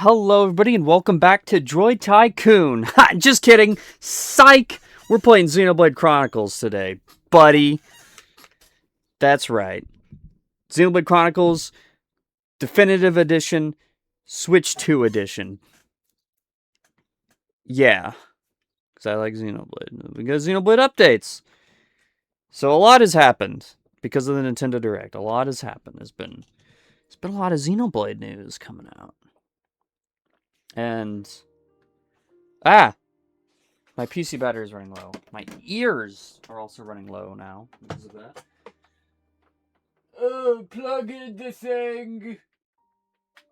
Hello, everybody, and welcome back to Droid Tycoon. Ha, just kidding. Psych! We're playing Xenoblade Chronicles today, buddy. That's right. Xenoblade Chronicles Definitive Edition, Switch 2 Edition. Yeah, because I like Xenoblade. We got Xenoblade updates. So a lot has happened because of the Nintendo Direct. A lot has happened. There's been a lot of Xenoblade news coming out. And my PC battery is running low. My ears are also running low now because of that. Oh, plug in the thing.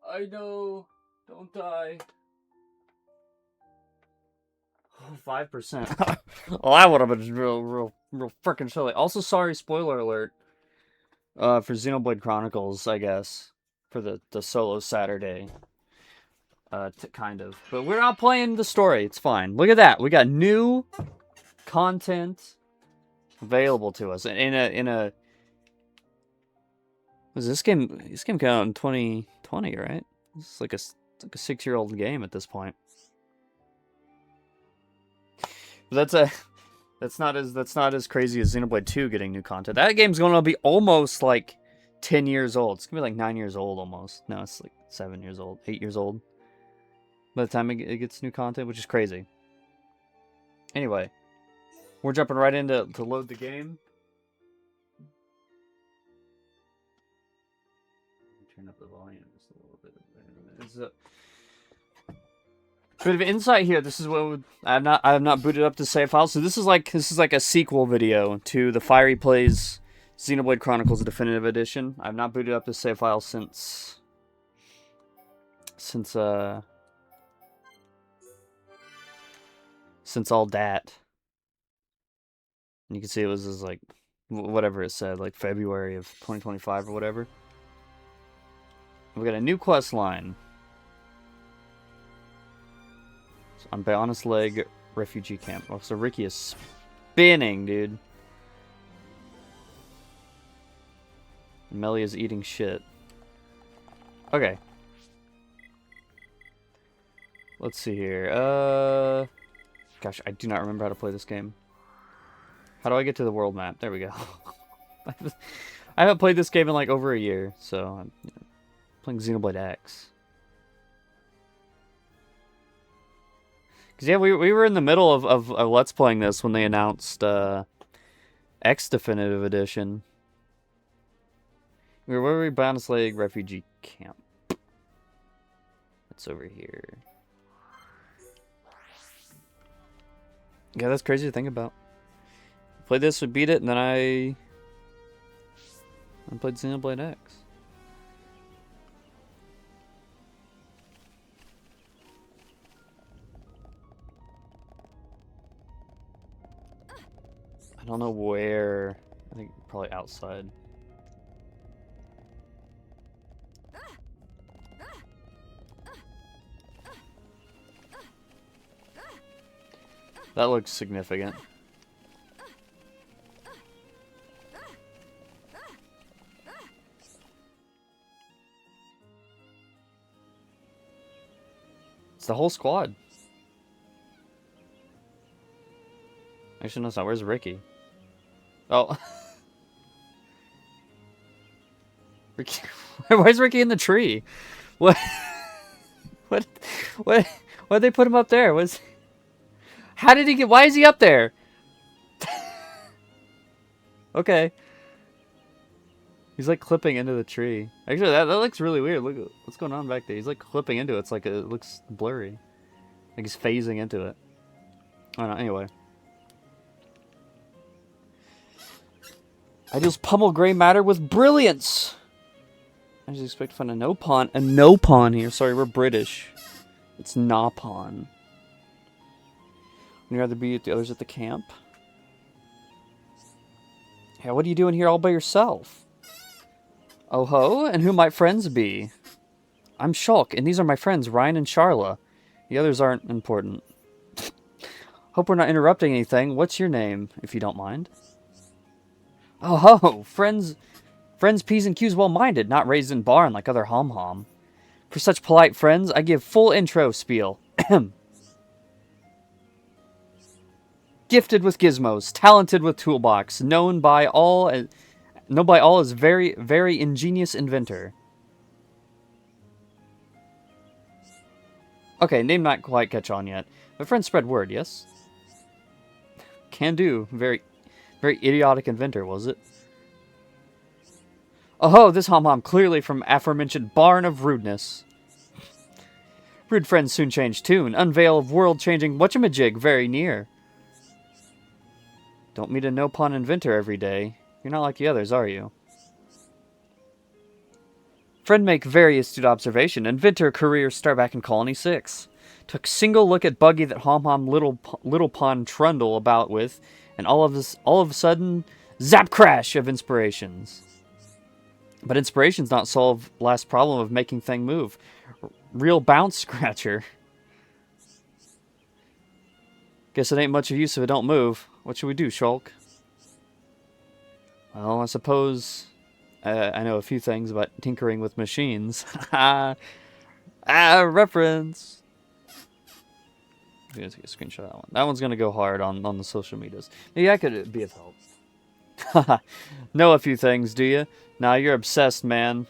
I know. Don't die. Oh, 5%. Well, that would have been real freaking silly. Also, sorry, spoiler alert. For Xenoblade Chronicles, I guess. For the solo Saturday. Kind of. But we're not playing the story. It's fine. Look at that. We got new content available to us in a was this game came out in 2020, right? It's like a 6-year-old game at this point. But that's not as crazy as Xenoblade 2 getting new content. That game's going to be almost like 10 years old. It's going to be like 9 years old almost. No, it's like 7 years old, 8 years old by the time it gets new content, which is crazy. Anyway, we're jumping right into to load the game. Turn up the volume just a little bit. It's a bit of insight here. This is what I have not booted up the save file. So this is like a sequel video to the Fiery Plays Xenoblade Chronicles Definitive Edition. I've not booted up the save file since all that. And you can see it was just like whatever it said, like February of 2025 or whatever. We got a new quest line. On Bionis Leg refugee camp. Oh, so Ricky is spinning, dude. Melia is eating shit. Okay. Let's see here. Gosh, I do not remember how to play this game. How do I get to the world map? There we go. I haven't played this game in like over a year, so I'm playing Xenoblade X. Because, yeah, we were in the middle of Let's Playing this when they announced X Definitive Edition. Where were we? Bionis Leg Refugee Camp. It's over here. Yeah, that's crazy to think about. Played this, we beat it, and then I played Xenoblade X. I don't know where. I think probably outside. That looks significant. It's the whole squad. Actually, no, it's not. Where's Ricky? Oh. Ricky. Where's Ricky in the tree? What? Why'd they put him up there? How did he get? Why is he up there? Okay. He's like clipping into the tree. Actually, that looks really weird. Look what's going on back there. He's like clipping into it. It's like it looks blurry. Like he's phasing into it. I don't know. Anyway. Ideals pummel gray matter with brilliance. I just expect to find a no pawn here. Sorry, we're British. It's na pawn. Would you rather be with the others at the camp? Yeah, what are you doing here all by yourself? Oh ho, and who might friends be? I'm Shulk, and these are my friends, Ryan and Charla. The others aren't important. Hope we're not interrupting anything. What's your name, if you don't mind? Oh ho, friends P's and Q's well-minded, not raised in barn like other hom-hom. For such polite friends, I give full intro spiel. Gifted with gizmos, talented with toolbox, known by all as very, very ingenious inventor. Okay, name not quite catch on yet. My friend spread word, yes? Can do. Very, very idiotic inventor, was it? Oh, this hom-hom clearly from aforementioned barn of rudeness. Rude friends soon change tune. Unveil of world-changing whatchamajig very near. Don't meet a no-pawn inventor every day. You're not like the others, are you? Friend make very astute observation. Inventor career start back in Colony 6. Took single look at buggy that hom-hom little pawn trundle about with, and all of a sudden, zap crash of inspirations. But inspirations not solve last problem of making thing move. Real bounce scratcher. Guess it ain't much of use if it don't move. What should we do, Shulk? Well, I suppose I know a few things about tinkering with machines. Reference. I'm gonna take a screenshot of that one. That one's gonna go hard on the social medias. Maybe I could be of help. Know a few things, do you? Nah, you're obsessed, man.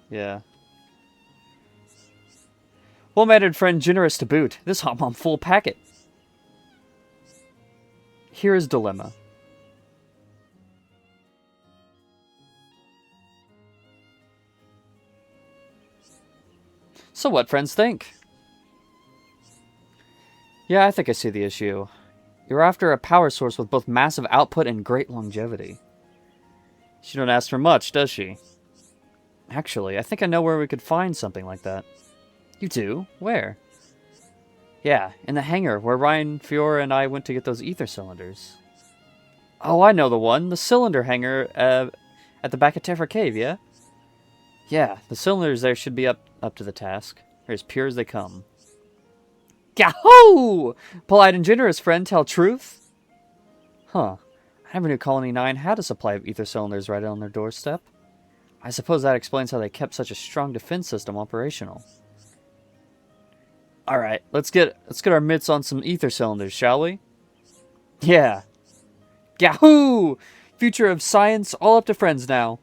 Yeah. Well-mannered friend, generous to boot. This hom-hom full packet. Here is dilemma. So what friends think? Yeah, I think I see the issue. You're after a power source with both massive output and great longevity. She don't ask for much, does she? Actually, I think I know where we could find something like that. You do? Where? Yeah, in the hangar where Ryan, Fiora, and I went to get those ether cylinders. Oh, I know the one. The cylinder hangar at the back of Tephra Cave, yeah? Yeah, the cylinders there should be up to the task. They're as pure as they come. Yahoo! Polite and generous friend, tell truth? Huh. I never knew Colony 9 had a supply of ether cylinders right on their doorstep. I suppose that explains how they kept such a strong defense system operational. Alright, let's get our mitts on some ether cylinders, shall we? Yeah. Yahoo! Future of science, all up to friends now.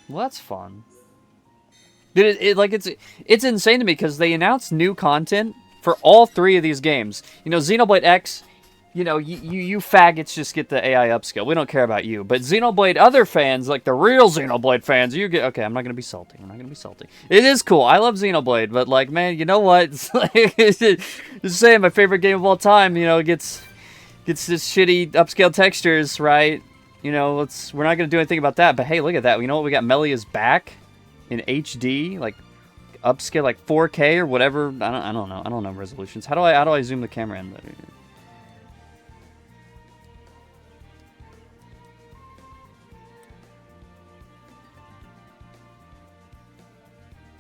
Well, that's fun. Dude, it's insane to me because they announced new content for all three of these games. You know, Xenoblade X, you know, you faggots just get the AI upscale. We don't care about you. But Xenoblade other fans, like the real Xenoblade fans, you get... Okay, I'm not going to be salty. I'm not going to be salty. It is cool. I love Xenoblade. But, like, man, you know what? It's like... Just saying, my favorite game of all time, you know, gets this shitty upscale textures, right? You know, we're not going to do anything about that. But, hey, look at that. You know what? We got Melia's back in HD, like, upscale, like 4K or whatever. I don't know. I don't know resolutions. How do I zoom the camera in?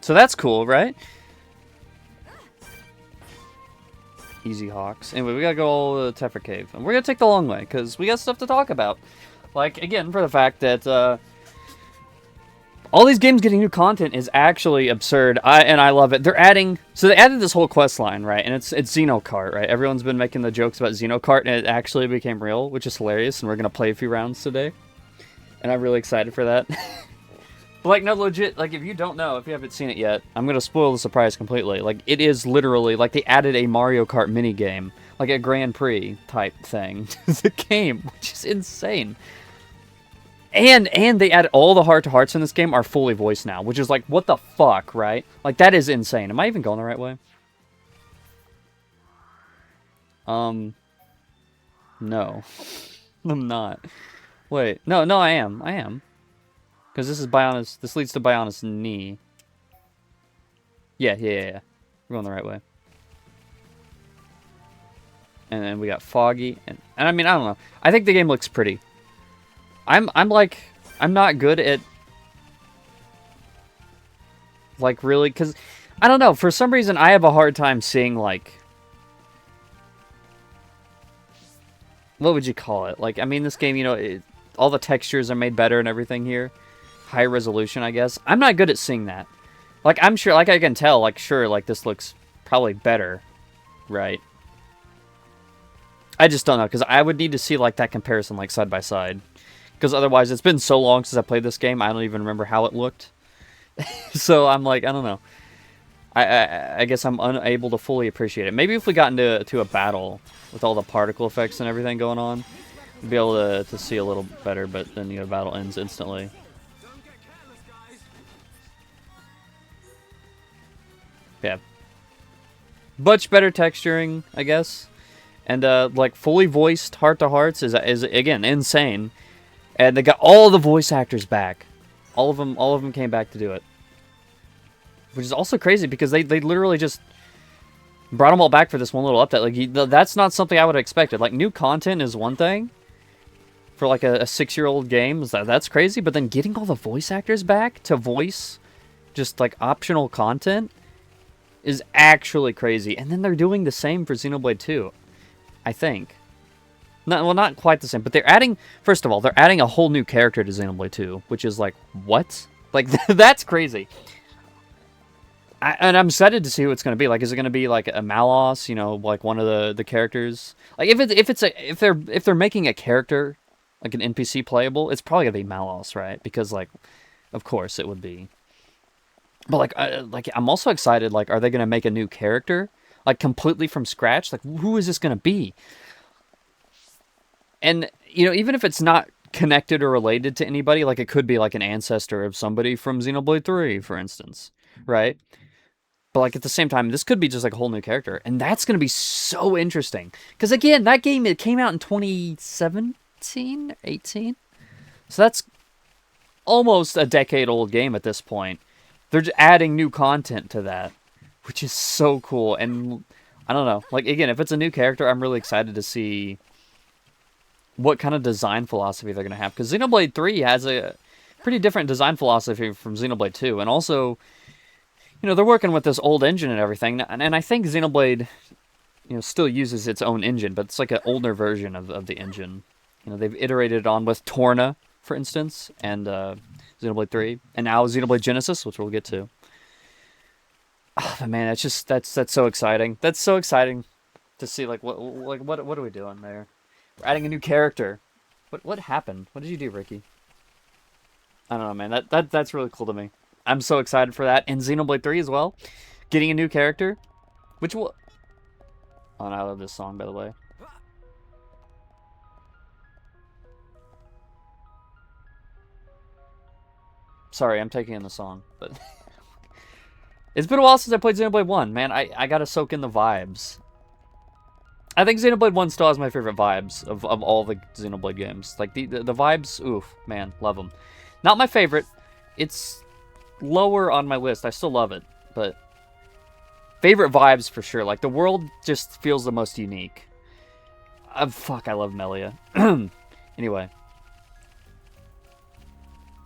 So that's cool, right? Easy Hawks. Anyway, we gotta go all to Tephra Cave. And we're gonna take the long way, because we got stuff to talk about. Like, again, for the fact that, all these games getting new content is actually absurd, and I love it. They're adding... So they added this whole quest line, right? And it's Xenokart, right? Everyone's been making the jokes about Xenokart, and it actually became real, which is hilarious, and we're gonna play a few rounds today. And I'm really excited for that. But, like, no, legit, like, if you don't know, if you haven't seen it yet, I'm gonna spoil the surprise completely. Like, it is literally, like, they added a Mario Kart minigame, like a Grand Prix type thing to the game, which is insane. And they added all the heart-to-hearts in this game are fully voiced now, which is like, what the fuck, right? Like, that is insane. Am I even going the right way? No. I'm not. Wait, no, I am. Because this is Bionis, this leads to Bionis' knee. Yeah. We're going the right way. And then we got Foggy, and I mean, I don't know. I think the game looks pretty. I'm not good at, like, really, because, I don't know, for some reason, I have a hard time seeing, like, what would you call it? Like, I mean, this game, you know, all the textures are made better and everything here. High resolution, I guess. I'm not good at seeing that. Like, I'm sure, like, I can tell, like, sure, like, this looks probably better, right? I just don't know, because I would need to see, like, that comparison, like, side by side. Because otherwise, it's been so long since I played this game, I don't even remember how it looked. So, I'm like, I don't know. I guess I'm unable to fully appreciate it. Maybe if we got into a battle with all the particle effects and everything going on, we'd be able to see a little better, but then, you know, battle ends instantly. Yeah. Much better texturing, I guess. And, like, fully voiced heart-to-hearts is, again, insane. And they got all the voice actors back. All of them came back to do it. Which is also crazy, because they literally just brought them all back for this one little update. Like, that's not something I would have expected. Like, new content is one thing. For, like, a 6-year-old game, that's crazy. But then getting all the voice actors back to voice just, like, optional content is actually crazy. And then they're doing the same for Xenoblade 2, I think. Not quite the same, but they're adding... First of all, they're adding a whole new character to Xenoblade 2, which is like, what? Like, that's crazy. And I'm excited to see who it's going to be. Like, is it going to be like a Malos, you know, like one of the characters? Like, if they're making a character, like an NPC playable, it's probably going to be Malos, right? Because, like, of course it would be. But, like I'm also excited, like, are they going to make a new character? Like, completely from scratch? Like, who is this going to be? And, you know, even if it's not connected or related to anybody, like, it could be, like, an ancestor of somebody from Xenoblade 3, for instance, right? But, like, at the same time, this could be just, like, a whole new character. And that's going to be so interesting. Because, again, that game, it came out in 2017, 18? So that's almost a decade-old game at this point. They're just adding new content to that, which is so cool. And I don't know. Like, again, if it's a new character, I'm really excited to see what kind of design philosophy they're going to have. Because Xenoblade 3 has a pretty different design philosophy from Xenoblade 2. And also, you know, they're working with this old engine and everything. And I think Xenoblade, you know, still uses its own engine, but it's like an older version of the engine. You know, they've iterated on with Torna, for instance, and Xenoblade 3, and now Xenoblade Genesis, which we'll get to. Oh, but man, that's so exciting. That's so exciting to see. Like, what are we doing there? We're adding a new character. What happened? What did you do, Ricky? I don't know, man. That's really cool to me. I'm so excited for that, and Xenoblade 3 as well, getting a new character, which will. Oh, and I love this song, by the way. Sorry, I'm taking in the song, but it's been a while since I played Xenoblade 1. Man, I gotta soak in the vibes. I think Xenoblade 1 still has my favorite vibes of all the Xenoblade games. Like, the vibes, oof, man, love them. Not my favorite. It's lower on my list. I still love it, but favorite vibes for sure. Like, the world just feels the most unique. Fuck, I love Melia. Anyway.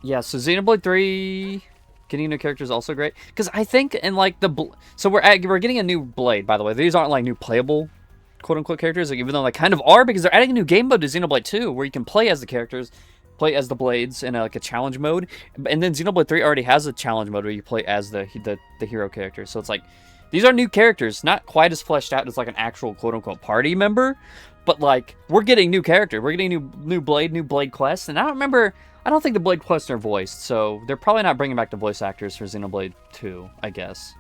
Yeah, so Xenoblade 3, getting new characters is also great. Because I think in, like, so we're getting a new Blade, by the way. These aren't, like, new playable, quote-unquote, characters, like, even though they kind of are, because they're adding a new game mode to Xenoblade 2, where you can play as the characters, play as the Blades in, like, a challenge mode. And then Xenoblade 3 already has a challenge mode where you play as the hero character. So it's like, these are new characters, not quite as fleshed out as, like, an actual, quote-unquote, party member. But, like, we're getting new character. We're getting new Blade quests. And I don't think the Blade quests are voiced, so they're probably not bringing back the voice actors for Xenoblade 2, I guess.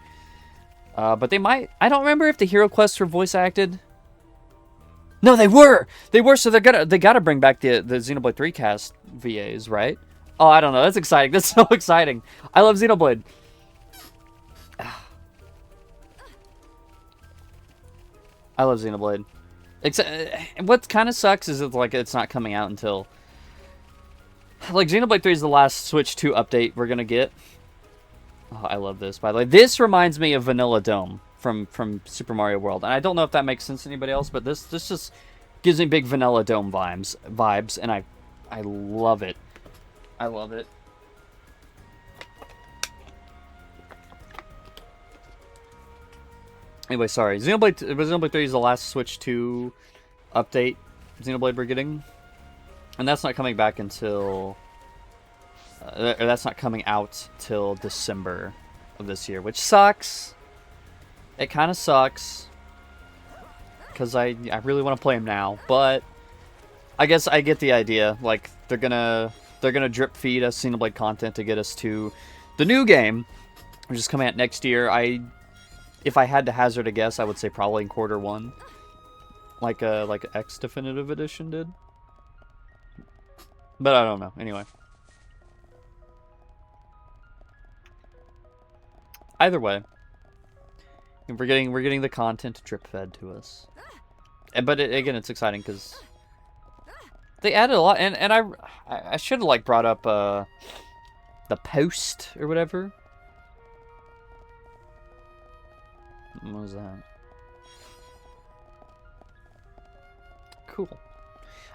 But they might. I don't remember if the hero quests were voice acted. No, they were. They were. So they gotta bring back the Xenoblade 3 cast VAs, right? Oh, I don't know. That's exciting. That's so exciting. I love Xenoblade. I love Xenoblade. What kind of sucks is it's not coming out until. Like, Xenoblade 3 is the last Switch 2 update we're gonna get. Oh, I love this, by the way. This reminds me of Vanilla Dome from Super Mario World. And I don't know if that makes sense to anybody else, but this just gives me big Vanilla Dome vibes, and I love it. I love it. Anyway, sorry. Xenoblade 3 is the last Switch 2 update Xenoblade we're getting. And that's not coming back until... or that's not coming out till December of this year, which sucks. It kind of sucks. Because I really want to play him now, but... I guess I get the idea. Like, they're gonna drip feed us Xenoblade content to get us to the new game, which is coming out next year. If I had to hazard a guess, I would say probably in Q1. Like X Definitive Edition did. But I don't know. Anyway. Either way, we're getting the content drip fed to us. But again, it's exciting because they added a lot, and I should have like brought up the post or whatever. What was that? Cool.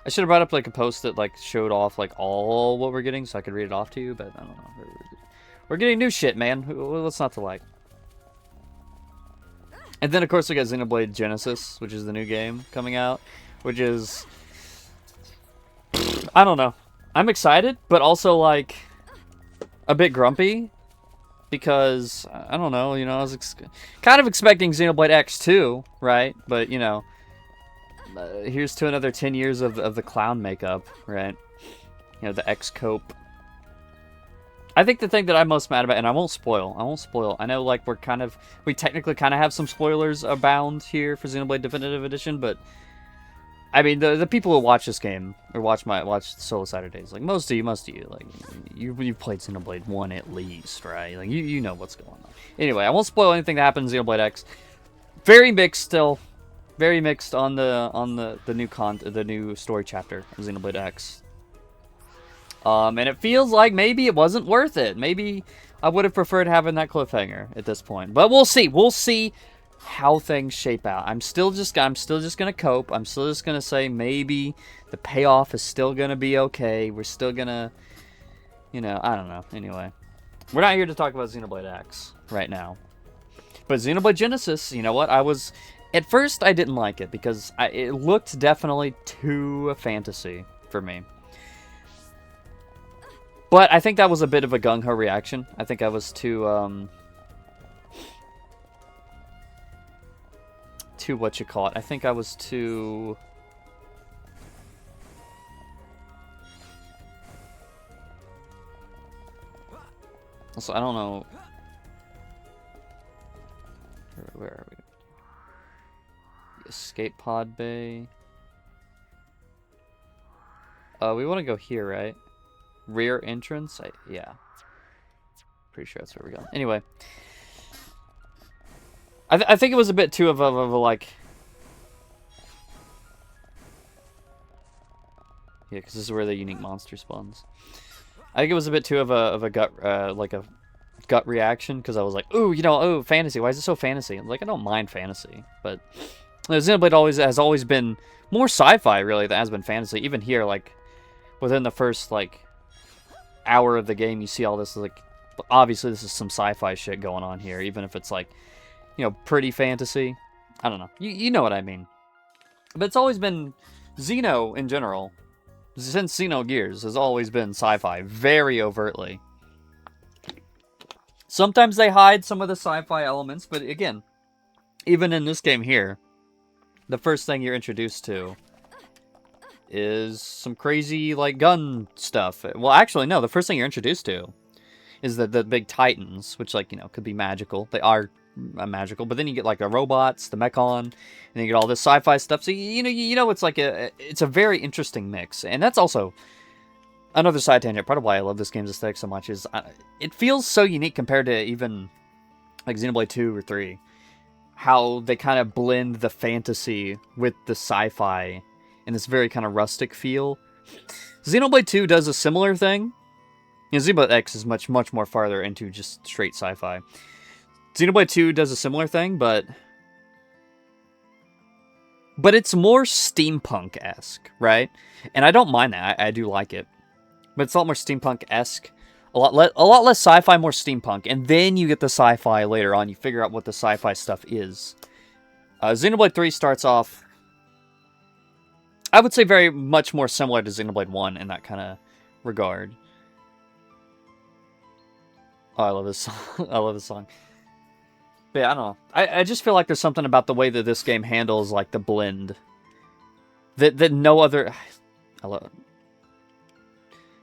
I should have brought up like a post that like showed off like all what we're getting so I could read it off to you, but I don't know. We're getting new shit, man. What's not to like? And then of course we got Xenoblade Genesis, which is the new game coming out, which is, I don't know. I'm excited, but also like a bit grumpy because I don't know. You know, I was kind of expecting Xenoblade X 2, right? But you know. Here's to another 10 years of the clown makeup, right? You know, the X-cope. I think the thing that I'm most mad about, and I won't spoil. I know, like, we technically kind of have some spoilers abound here for Xenoblade Definitive Edition, but I mean, the people who watch this game or watch Solo Saturdays, like most of you, like you've played Xenoblade 1 at least, right? Like you know what's going on. Anyway, I won't spoil anything that happens in Xenoblade X. Very mixed still. Very mixed on the new story chapter of Xenoblade X. And it feels like maybe it wasn't worth it. Maybe I would have preferred having that cliffhanger at this point. But we'll see. We'll see how things shape out. I'm still just gonna cope. I'm still just gonna say maybe the payoff is still gonna be okay. We're still gonna, you know, I don't know. Anyway, we're not here to talk about Xenoblade X right now. But Xenoblade Genesis, you know what? At first, I didn't like it because it looked definitely too fantasy for me. But I think that was a bit of a gung-ho reaction. I think I was too what you call it. I think I was too... Also, I don't know... Where are we? Escape pod bay. We want to go here, right? Rear entrance? Yeah. Pretty sure that's where we're going. Anyway. I think it was a bit too of a like... Yeah, because this is where the unique monster spawns. I think it was a bit too of a gut, like a gut reaction, because I was like, ooh, you know, oh, fantasy. Why is it so fantasy? Like, I don't mind fantasy, but... Xenoblade has always been more sci-fi, really, than has been fantasy. Even here, like, within the first, like, hour of the game, you see all this, like, obviously this is some sci-fi shit going on here, even if it's, like, you know, pretty fantasy. I don't know. You know what I mean. But it's always been, Xeno, in general, since Xenogears, has always been sci-fi, very overtly. Sometimes they hide some of the sci-fi elements, but again, even in this game here, the first thing you're introduced to is some crazy, like, gun stuff. Well, actually, no. The first thing you're introduced to is the big titans, which, like, you know, could be magical. They are magical. But then you get, like, the robots, the mechon, and then you get all this sci-fi stuff. So, you know, it's like it's a very interesting mix. And that's also another side tangent. Part of why I love this game's aesthetic so much is it feels so unique compared to even, like, Xenoblade 2 or 3. How they kind of blend the fantasy with the sci-fi in this very kind of rustic feel. Xenoblade 2 does a similar thing. You know, Xenoblade X is much more farther into just straight sci-fi. Xenoblade 2 does a similar thing, but it's more steampunk-esque, right? And I don't mind that. I do like it. But it's a lot more steampunk-esque. A lot less sci-fi, more steampunk. And then you get the sci-fi later on. You figure out what the sci-fi stuff is. Xenoblade 3 starts off I would say very much more similar to Xenoblade 1 in that kind of regard. Oh, I love this song. I love this song. But yeah, I don't know. I just feel like there's something about the way that this game handles like the blend that no other I love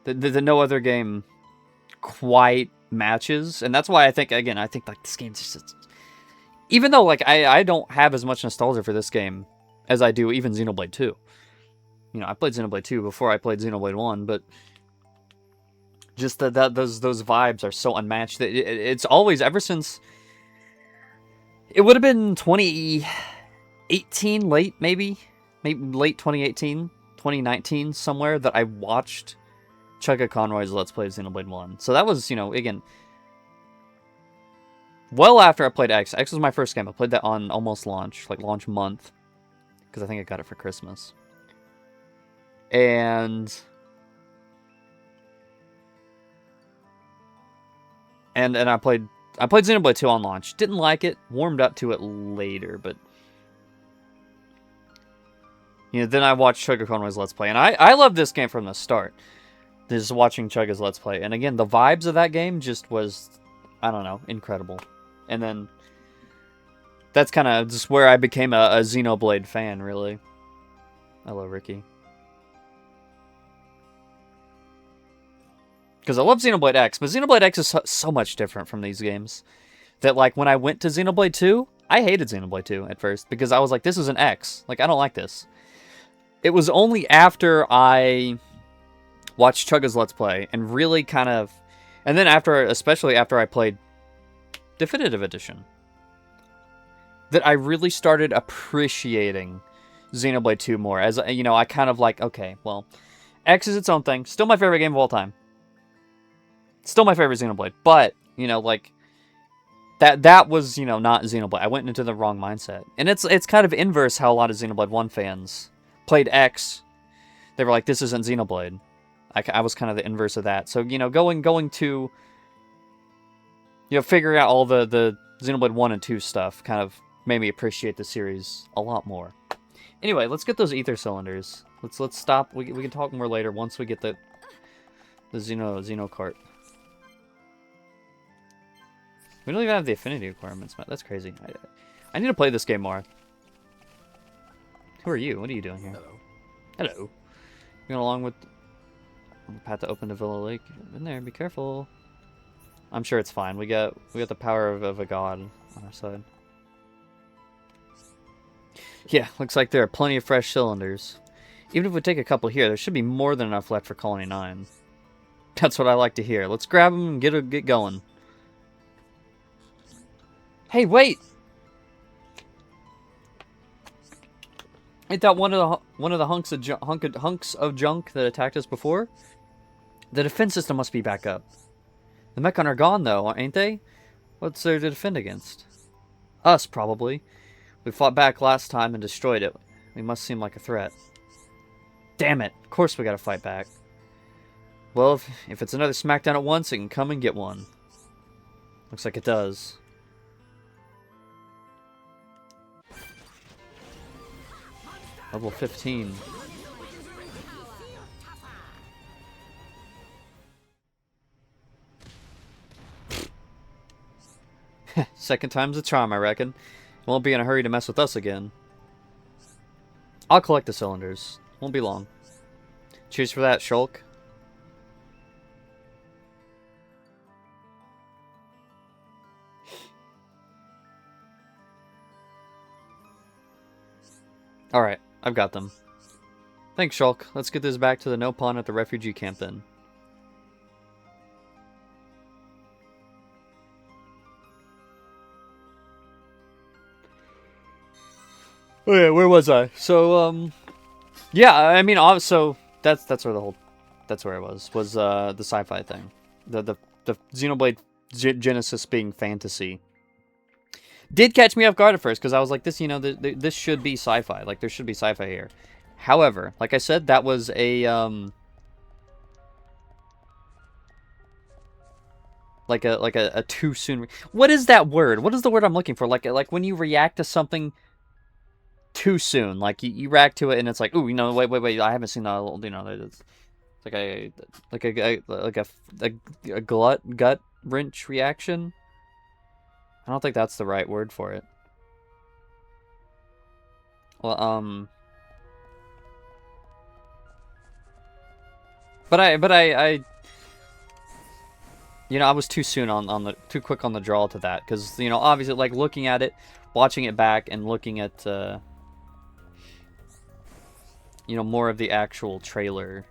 that no other game quite matches, and that's why I think like this game's just, even though like I don't have as much nostalgia for this game as I do even Xenoblade 2. You know, I played Xenoblade 2 before I played Xenoblade 1, but just that those vibes are so unmatched that it's always, ever since it would have been 2018 maybe late 2018, 2019 somewhere, that I watched Chugga Conroy's Let's Play of Xenoblade 1. So that was, you know, again, well after I played X. X was my first game. I played that on almost launch, like launch month, because I think I got it for Christmas. And I played Xenoblade 2 on launch. Didn't like it. Warmed up to it later, but you know, then I watched Chugga Conroy's Let's Play, and I loved this game from the start. Just watching Chugga's Let's Play, and again, the vibes of that game just was, I don't know, incredible. And then that's kind of just where I became a Xenoblade fan, really. Hello, Ricky. Because I love Xenoblade X, but Xenoblade X is so much different from these games that, like, when I went to Xenoblade 2, I hated Xenoblade 2 at first, because I was like, this is an X. Like, I don't like this. It was only after I watched Chugga's Let's Play and really kind of, and then especially after I played Definitive Edition, that I really started appreciating Xenoblade 2 more. As, you know, I kind of like, okay, well, X is its own thing. Still my favorite game of all time. Still my favorite Xenoblade. But, you know, like, that was, you know, not Xenoblade. I went into the wrong mindset. And it's kind of inverse how a lot of Xenoblade 1 fans played X. They were like, this isn't Xenoblade. I was kind of the inverse of that. So, you know, going to, you know, figuring out all the Xenoblade 1 and 2 stuff kind of made me appreciate the series a lot more. Anyway, let's get those ether cylinders. Let's stop. We can talk more later once we get the Xeno Kart. We don't even have the affinity requirements, man. That's crazy. I need to play this game more. Who are you? What are you doing here? Hello. Hello. Going along with the path to open to Villa Lake. In there, be careful. I'm sure it's fine. We got the power of a god on our side. Yeah, looks like there are plenty of fresh cylinders. Even if we take a couple here, there should be more than enough left for Colony 9. That's what I like to hear. Let's grab them and get going. Hey, wait! Ain't that one of the hunks of junk that attacked us before? The defense system must be back up. The Mechon are gone, though, ain't they? What's there to defend against? Us, probably. We fought back last time and destroyed it. We must seem like a threat. Damn it! Of course we gotta fight back. Well, if it's another smackdown at once, it can come and get one. Looks like it does. Level 15. Second time's a charm, I reckon. Won't be in a hurry to mess with us again. I'll collect the cylinders. Won't be long. Cheers for that, Shulk. Alright, I've got them. Thanks, Shulk. Let's get this back to the Nopon at the refugee camp then. Oh yeah, where was I? So, yeah, I mean, so that's where that's where I was the sci-fi thing, the Xenoblade Genesis being fantasy. Did catch me off guard at first because I was like, this, you know, this should be sci-fi. Like, there should be sci-fi here. However, like I said, that was a like a too soon. What is that word? What is the word I'm looking for? Like when you react to something too soon. Like you react to it and it's like, ooh, wait, I haven't seen that. It's like a gut wrench reaction. I don't think that's the right word for it. Well, but I I was too soon too quick on the draw to that, because obviously, like, looking at it, watching it back, and looking at more of the actual trailer.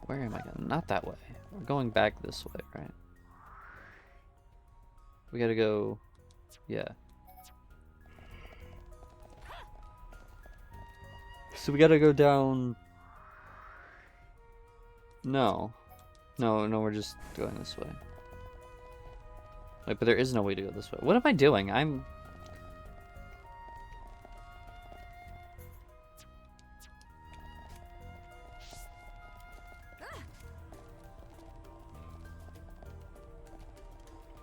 Where am I going? Not that way. We're going back this way, right? We gotta go. Yeah. So we gotta go down. No, we're just going this way. Wait, but there is no way to go this way. What am I doing?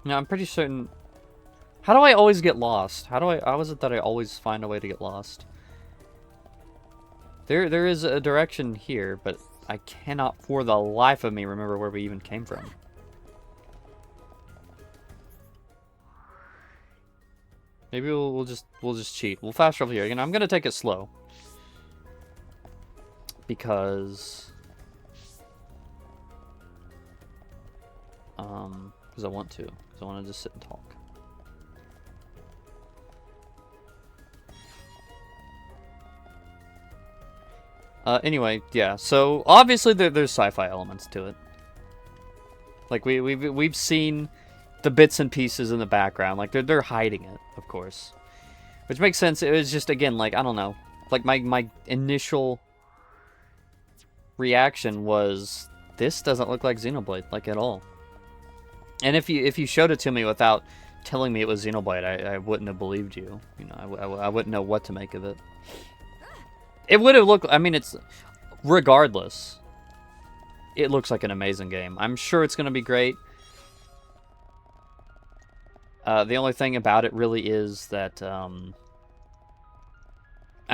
No, I'm pretty certain. How do I always get lost? How is it that I always find a way to get lost? There is a direction here, but I cannot for the life of me remember where we even came from. Maybe we'll just cheat. We'll fast travel here. I'm gonna take it slow. Because I want to. Because I want to just sit and talk. Anyway, yeah. So obviously there's sci-fi elements to it. Like we've seen the bits and pieces in the background. Like they're hiding it, of course, which makes sense. It was just, again, like, I don't know. Like my initial reaction was, this doesn't look like Xenoblade, like, at all. And if you showed it to me without telling me it was Xenoblade, I wouldn't have believed you. I wouldn't know what to make of it. It would have looked, I mean, it's, regardless, it looks like an amazing game. I'm sure it's going to be great. The only thing about it really is that I'm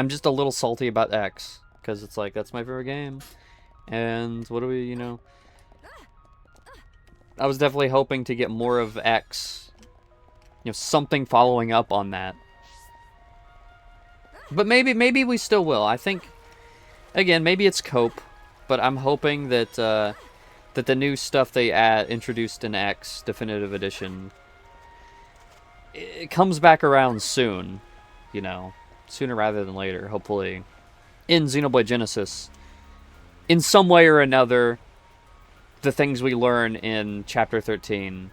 just a little salty about X, because it's like, that's my favorite game. And what do we, I was definitely hoping to get more of X, something following up on that. But maybe we still will. I think, again, maybe it's cope, but I'm hoping that that the new stuff they introduced in X Definitive Edition, it comes back around soon, sooner rather than later, hopefully, in Xenoblade Genesis. In some way or another, the things we learn in Chapter 13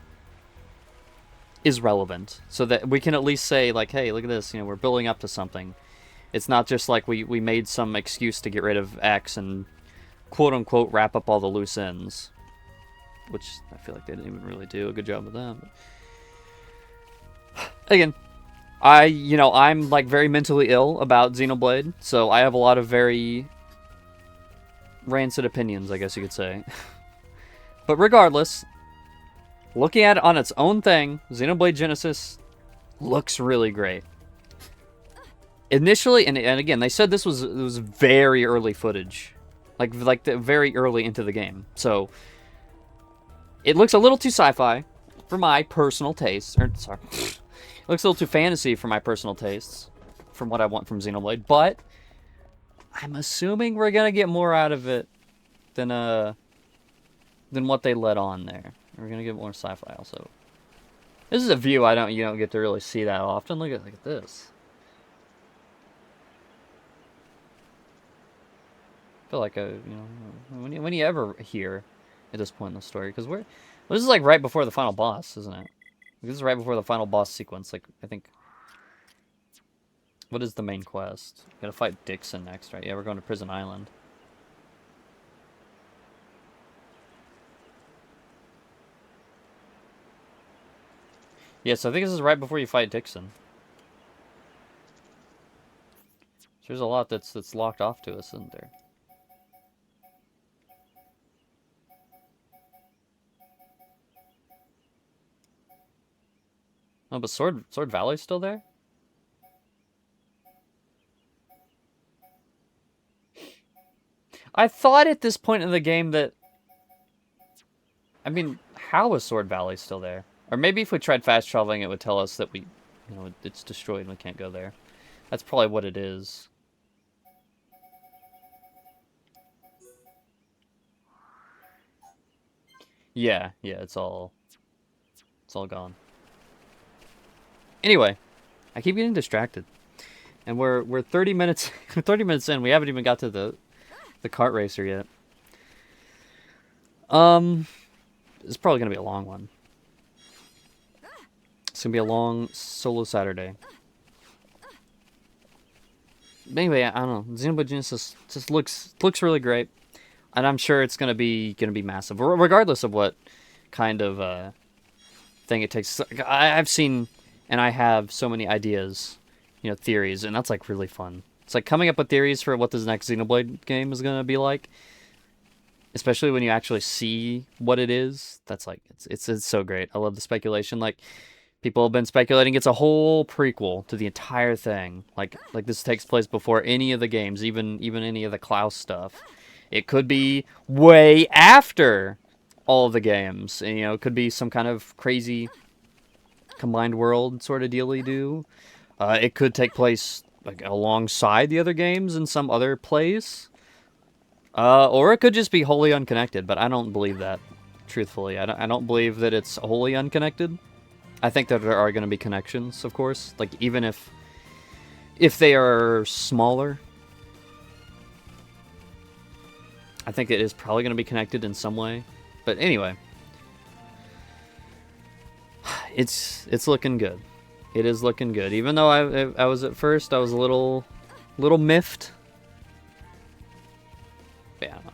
is relevant, so that we can at least say, like, hey, look at this, we're building up to something. It's not just like we made some excuse to get rid of X and quote-unquote wrap up all the loose ends. Which I feel like they didn't even really do a good job of that. But again, I'm like very mentally ill about Xenoblade, so I have a lot of very rancid opinions, I guess you could say. But regardless, looking at it on its own thing, Xenoblade Genesis looks really great. Initially, and again, they said it was very early footage, like very early into the game. So it looks a little too sci-fi for my personal tastes. Or sorry, it looks a little too fantasy for my personal tastes, from what I want from Xenoblade. But I'm assuming we're gonna get more out of it than what they let on there. We're gonna get more sci-fi also. This is a view you don't get to really see that often. Look at this. I feel like when you ever hear at this point in the story, because this is like right before the final boss, isn't it? This is right before the final boss sequence. Like, I think, what is the main quest? Gotta fight Dixon next, right? Yeah, we're going to Prison Island. Yeah, so I think this is right before you fight Dixon. There's a lot that's locked off to us, isn't there? Oh, but Sword Valley's still there? I thought at this point in the game that... I mean, how is Sword Valley still there? Or maybe if we tried fast traveling, it would tell us that it's destroyed and we can't go there. That's probably what it is. Yeah, it's all gone. Anyway, I keep getting distracted. And we're 30 minutes 30 minutes in. We haven't even got to the kart racer yet. It's probably going to be a long one. It's going to be a long solo Saturday. But anyway, I don't know. Xenoblade Genesis just looks really great. And I'm sure it's going to be massive, regardless of what kind of thing it takes. I've seen and I have so many ideas, theories, and that's like really fun. It's like coming up with theories for what this next Xenoblade game is going to be like. Especially when you actually see what it is. That's like it's so great. I love the speculation. Like people have been speculating it's a whole prequel to the entire thing. Like this takes place before any of the games, even any of the Klaus stuff. It could be way after all of the games. And, it could be some kind of crazy combined world sort of dealy-do. It could take place like alongside the other games in some other place. Or it could just be wholly unconnected, but I don't believe that, truthfully. I don't believe that it's wholly unconnected. I think that there are going to be connections, of course. Like, even if they are smaller, I think it is probably going to be connected in some way. But anyway, it's looking good. It is looking good. Even though I was at first, I was a little miffed. But yeah, I don't know.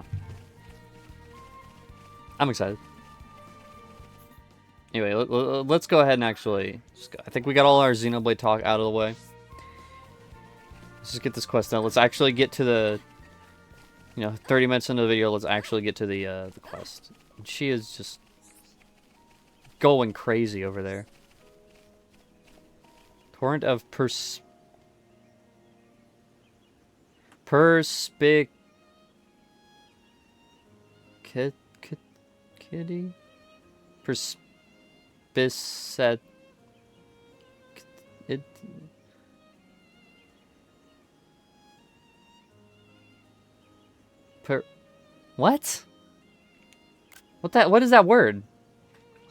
I'm excited. Anyway, let's go ahead and actually... I think we got all our Xenoblade talk out of the way. Let's just get this quest done. Let's actually get to the... 30 minutes into the video, let's actually get to the quest. And she is just... going crazy over there. Torrent of Kitty? Perspiset... It... What? What is that word?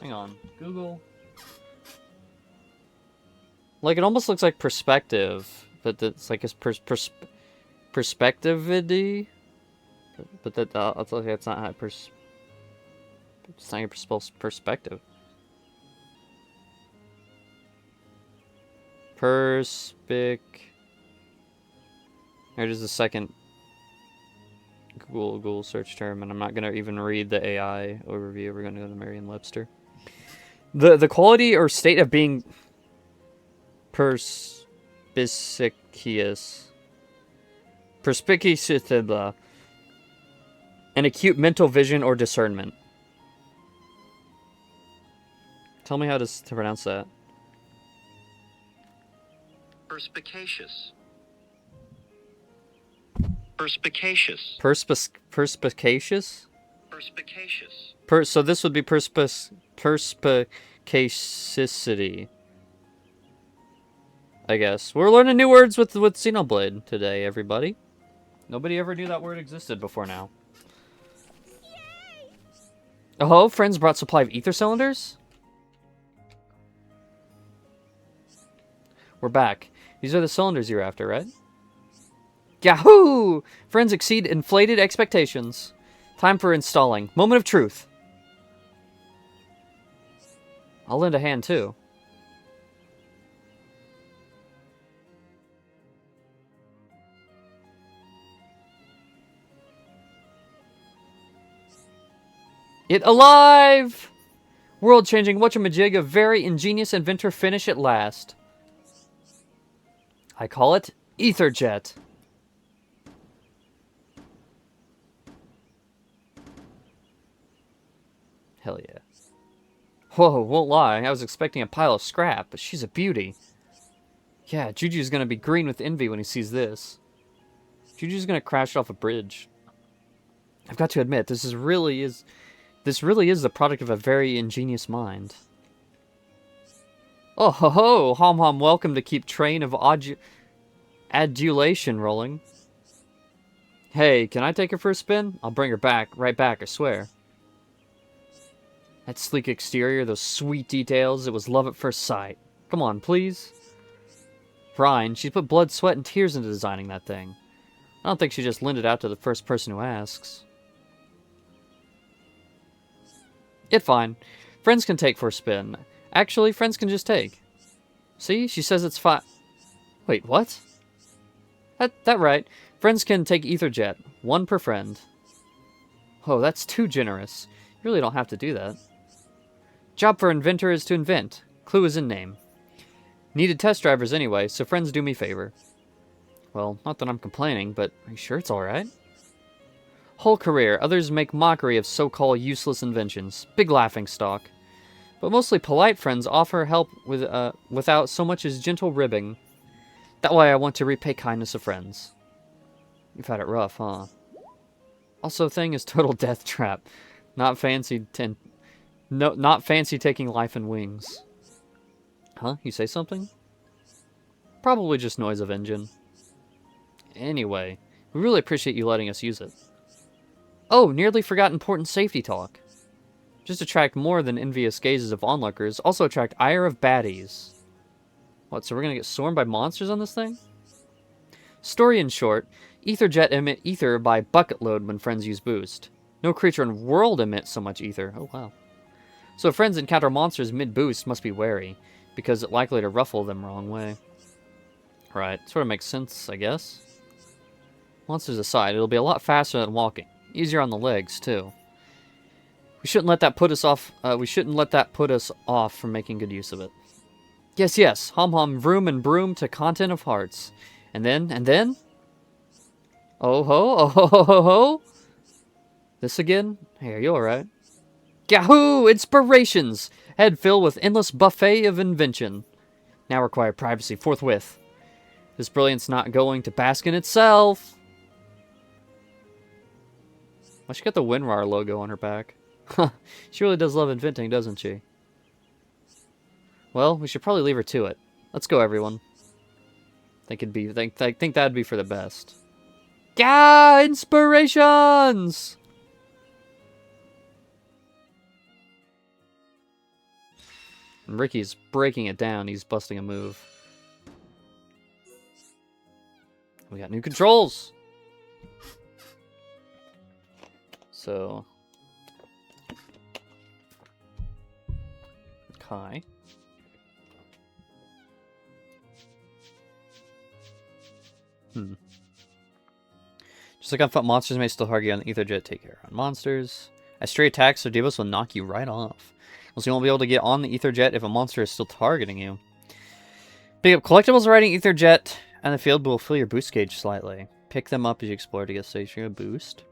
Hang on. Google. Like, it almost looks like perspective, but it's like it's perspectivity. But that I'll tell you, it's not how it's not your perspective. There's the second Google search term, and I'm not gonna even read the AI overview. We're gonna go to Merriam-Webster. The quality or state of being perspicacious, an acute mental vision or discernment. Tell me how to pronounce that. Perspicacious. Perspicacious. Perspicacious? Perspicacious. So this would be perspicacity. I guess. We're learning new words with Xenoblade today, everybody. Nobody ever knew that word existed before now. Yay! Oh, friends brought supply of ether cylinders? We're back. These are the cylinders you're after, right? Yahoo! Friends exceed inflated expectations. Time for installing. Moment of truth. I'll lend a hand, too. It alive! World-changing whatchamajig, a very ingenious inventor finish at last. I call it Etherjet. Hell yeah. Whoa, won't lie, I was expecting a pile of scrap, but she's a beauty. Yeah, Juju's gonna be green with envy when he sees this. Juju's gonna crash off a bridge. I've got to admit, this really is the product of a very ingenious mind. Oh ho ho! Hom Hom, welcome to keep train of adulation rolling. Hey, can I take her for a spin? I'll bring her back, right back, I swear. That sleek exterior, those sweet details, it was love at first sight. Come on, please. Ryan, she's put blood, sweat, and tears into designing that thing. I don't think she just lent it out to the first person who asks. It's fine. Friends can take for a spin. Actually, friends can just take. See? She says it's fine. Wait, what? That right. Friends can take Etherjet. 1 per friend. Oh, that's too generous. You really don't have to do that. Job for inventor is to invent. Clue is in name. Needed test drivers anyway, so friends do me favor. Well, not that I'm complaining, but are you sure it's alright? Whole career, others make mockery of so-called useless inventions. Big laughing stock. But mostly polite friends offer help with without so much as gentle ribbing. That way I want to repay kindness of friends. You've had it rough, huh? Also, thing is total death trap. Not fancy not fancy taking life in wings. Huh? You say something? Probably just noise of engine. Anyway, we really appreciate you letting us use it. Oh, nearly forgot important safety talk. Just attract more than envious gazes of onlookers, also attract ire of baddies. What, so we're gonna get swarmed by monsters on this thing? Story in short, Etherjet emit ether by bucket load when friends use boost. No creature in world emits so much ether. Oh, wow. So if friends encounter monsters mid-boost, must be wary, because it's likely to ruffle them wrong way. Right, sort of makes sense, I guess. Monsters aside, it'll be a lot faster than walking. Easier on the legs, too. We shouldn't let that put us off from making good use of it. Yes, yes, hom hom vroom and broom to content of hearts. And then? Oh ho, oh ho ho ho ho! This again? Hey, are you alright? Yahoo! Inspirations! Head filled with endless buffet of invention. Now require privacy forthwith. This brilliance not going to bask in itself. Well, she got the WinRAR logo on her back. Huh, she really does love inventing, doesn't she? Well, we should probably leave her to it. Let's go, everyone. I think that'd be for the best. Gah! Inspirations! And Ricky's breaking it down. He's busting a move. We got new controls! So... Okay. Just like on foot, monsters may still target you on the Etherjet. Take care on monsters. As stray attacks or debuffs will knock you right off. Also, you won't be able to get on the Etherjet if a monster is still targeting you. Pick up collectibles riding Etherjet and the field will fill your boost gauge slightly. Pick them up as you explore to get stationary boost.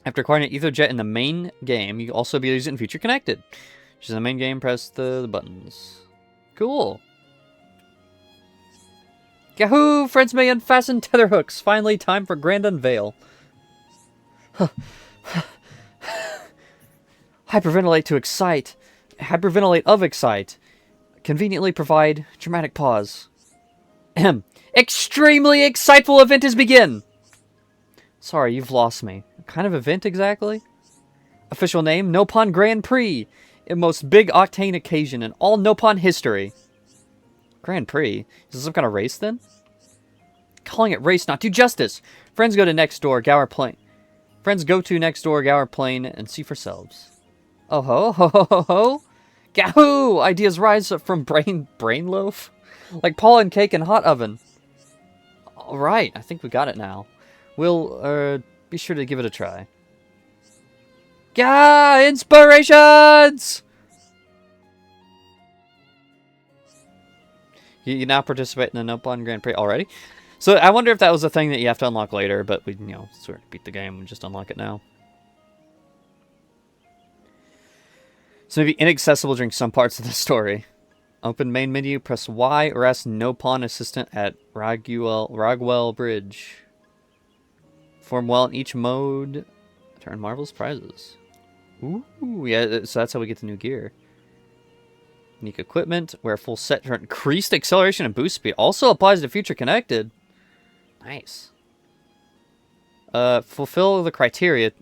After acquiring an Etherjet in the main game, you can also be using it in Future Connected. Which is the main game, press the buttons. Cool. Yahoo! Friends may unfasten tether hooks. Finally, time for grand unveil. Hyperventilate to excite. Hyperventilate of excite. Conveniently provide dramatic pause. Ahem. Extremely exciteful event is begin! Sorry, you've lost me. What kind of event exactly? Official name, Nopon Grand Prix. A most big octane occasion in all Nopon history. Grand Prix? Is this some kind of race then? Calling it race not do justice. Friends go to next door, Gower Plain. Friends go to next door, Gower Plain, and see for selves. Oh ho, ho ho ho ho! Gahoo! Ideas rise from brain loaf? Like pollen cake and hot oven. Alright, I think we got it now. We'll, be sure to give it a try. Gah! Inspirations! You now participate in the Nopon Grand Prix already? So I wonder if that was a thing that you have to unlock later, but we, sort of beat the game and just unlock it now. So maybe inaccessible during some parts of the story. Open main menu, press Y, or ask Nopon assistant at Ragwell Bridge. Perform well in each mode To earn marvelous prizes. Ooh, yeah, so that's how we get the new gear. Unique equipment. Wear a full set for increased acceleration and boost speed. Also applies to future connected. Nice. Fulfill the criteria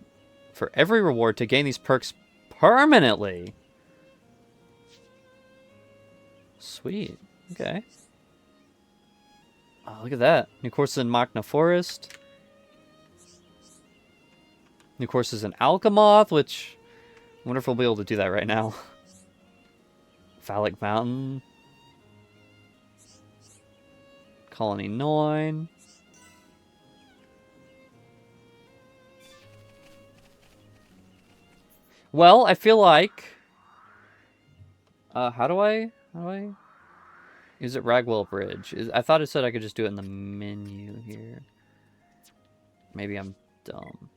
for every reward to gain these perks permanently. Sweet. Okay. Oh, look at that. New courses in Machna Forest. New courses in Alchemoth, which I wonder if we'll be able to do that right now. Phallic Mountain. Colony 9. Well, I feel like... how do I... Is it Ragwell Bridge? I thought it said I could just do it in the menu here. Maybe I'm dumb.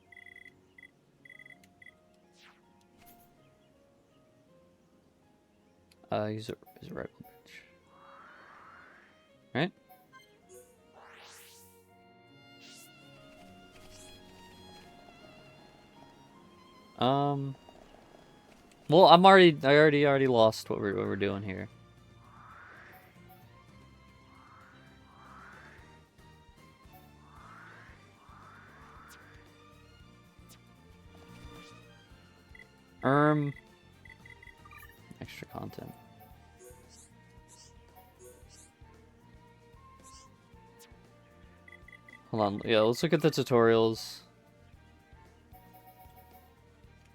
Is it Ragwell Bridge? Right? Well, I already lost what we're doing here. Extra content. Hold on, yeah, let's look at the tutorials.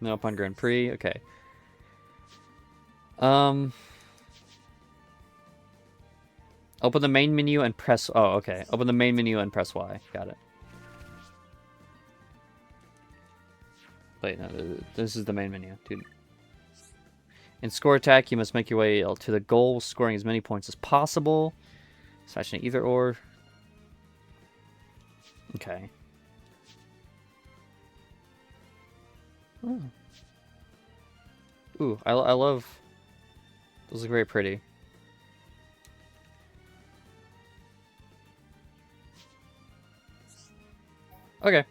No, upon Grand Prix, okay. Open the main menu and press... Oh, okay. Open the main menu and press Y. Got it. Wait, no, this is the main menu, dude. In score attack, you must make your way to the goal, scoring as many points as possible. Slashing either or. Okay. Oh. Ooh, I love... Those look very pretty. Okay.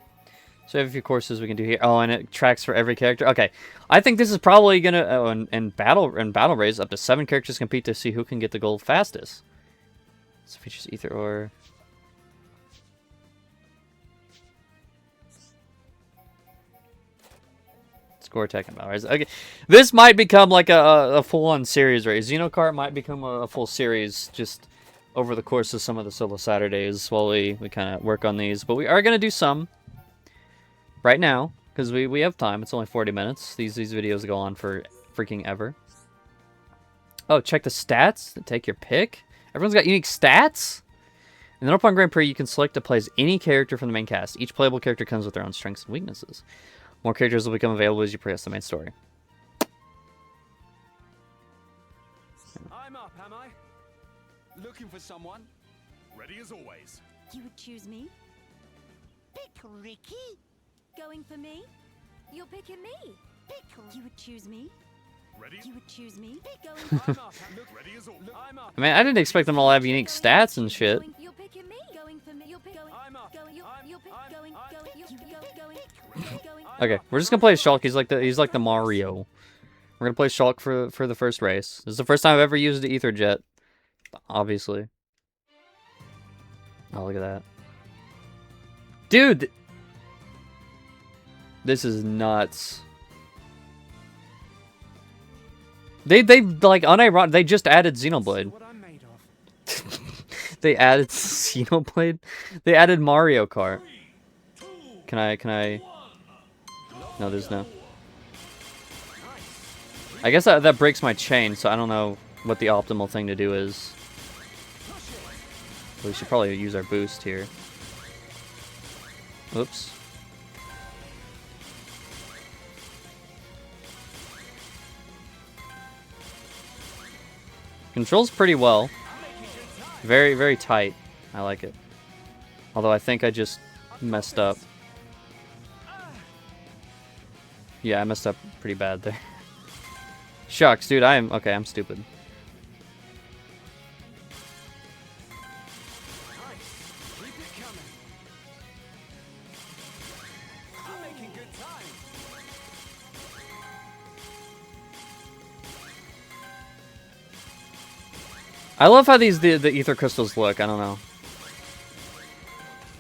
So we have a few courses we can do here. Oh, and it tracks for every character. Okay. I think this is probably gonna... Oh, in battle race, up to 7 characters compete to see who can get the gold fastest. So features either or... Score attack and battle race. Okay. This might become like a full-on series race. Kart might become a full series just over the course of some of the solo Saturdays while we kind of work on these. But we are going to do some right now because we have time. It's only 40 minutes. These videos go on for freaking ever. Oh, check the stats. Take your pick. Everyone's got unique stats. And then upon Grand Prix, you can select to play as any character from the main cast. Each playable character comes with their own strengths and weaknesses. More characters will become available as you progress the main story. I'm up, am I? Looking for someone? Ready as always. You would choose me? Pick Ricky. Going for me? You're picking me. Pick. You would choose me? Ready? You would choose me? Going I'm up. Ready as always. I'm up. I mean, I didn't expect them all to have unique stats and shit. You're picking me. Going for me. You're picking. I'm up. Going. You're picking. Going. Okay, we're just gonna play Shulk. He's like the Mario. We're gonna play Shulk for the first race. This is the first time I've ever used the Ether Jet, obviously. Oh, look at that, dude! This is nuts. They like unironic. They just added Xenoblade. What I'm made of. They added Xenoblade. They added Mario Kart. Can I? No, there's no. I guess that breaks my chain, so I don't know what the optimal thing to do is. We should probably use our boost here. Oops. Controls pretty well. Very, very tight. I like it. Although I think I just messed up. Yeah, I messed up pretty bad there. Shucks, dude, I'm stupid. I'm making good time. I love how the ether crystals look. I don't know.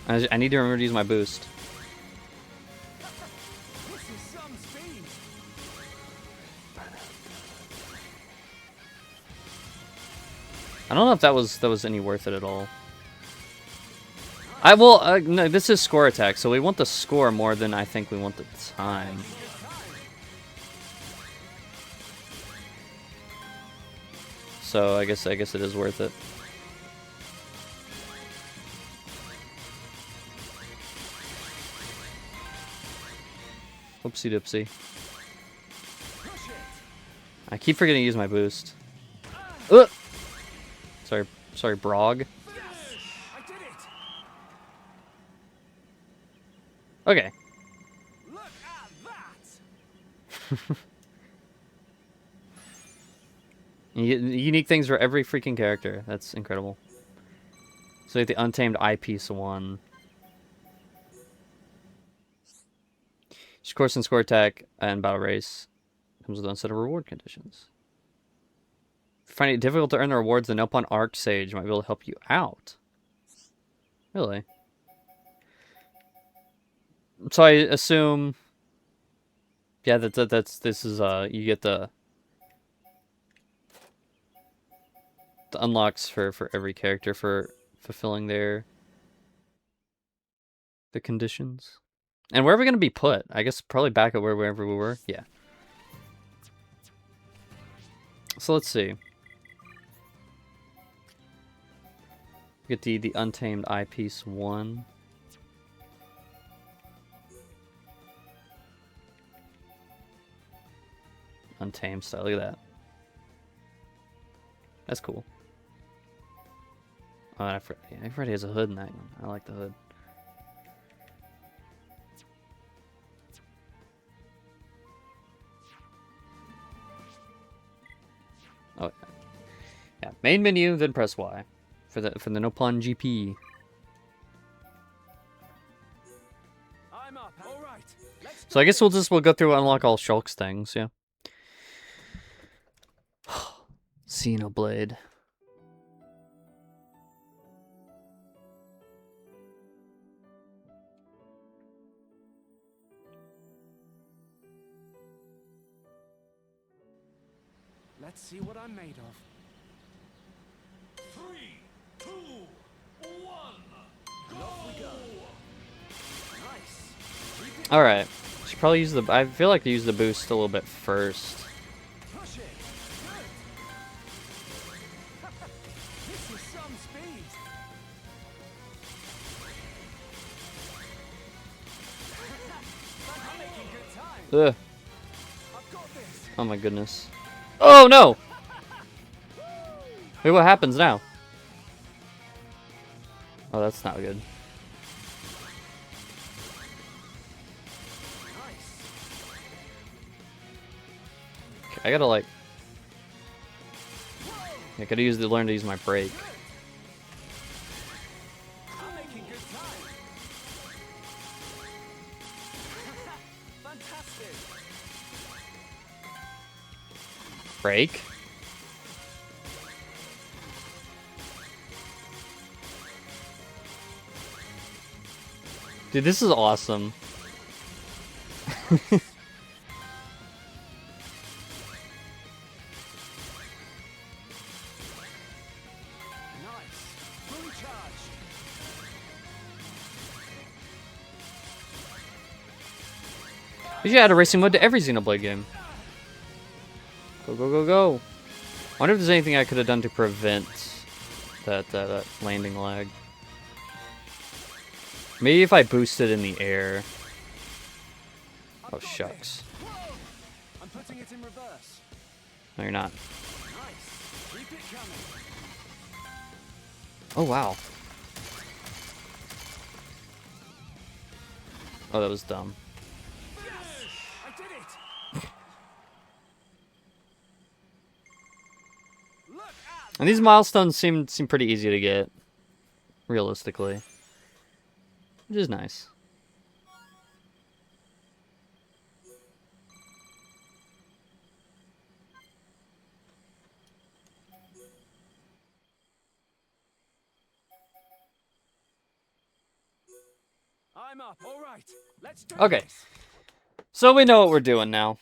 I need to remember to use my boost. This is some speed. I don't know if that was any worth it at all. I will. No, this is score attack, so we want the score more than I think we want the time. So I guess it is worth it. Whoopsie doopsie. I keep forgetting to use my boost. Ugh! Sorry, Brog. I did it. Okay. Look at that. You get unique things for every freaking character. That's incredible. So you get the Untamed Eyepiece 1. Each course and score attack and battle race comes with a set of reward conditions. If you find it difficult to earn the rewards, the Nopon Arc Sage might be able to help you out. Really? So I assume, yeah, this is you get the unlocks for every character for fulfilling the conditions. And where are we going to be put? I guess probably back at wherever we were. Yeah. So let's see. Get the Untamed Eyepiece 1. Untamed style. Look at that. That's cool. Oh, and I forgot he has a hood in that one. I like the hood. Oh, yeah. Main menu, then press Y for the Nopon GP. I'm up. All right. Let's So I guess we'll go through and unlock all Shulk's things. Yeah. Xenoblade. Let's see what I'm made of. 3, 2, 1. Off we go. Nice. All right. Should probably use the. I feel like I use the boost a little bit first. Push it. Good. This is some speed. I'm making good time. Ugh. I've got this. Oh my goodness. Oh no! Wait, what happens now? Oh, that's not good. Okay, I gotta like. I gotta learn to use my brake. I'm making good time. Fantastic. Brake? Dude, this is awesome. Nice. Fully charged. You should add a racing mode to every Xenoblade game. Go, go, go, go. I wonder if there's anything I could have done to prevent that landing lag. Maybe if I boosted in the air. Oh, shucks. Whoa! I'm putting it in reverse. No, you're not. Nice. Keep it coming. Oh, wow. Oh, that was dumb. Yes! I did it! Look at And these milestones seem pretty easy to get, realistically. Which is nice. I'm up. All right. Let's do Okay. this. So we know what we're doing now.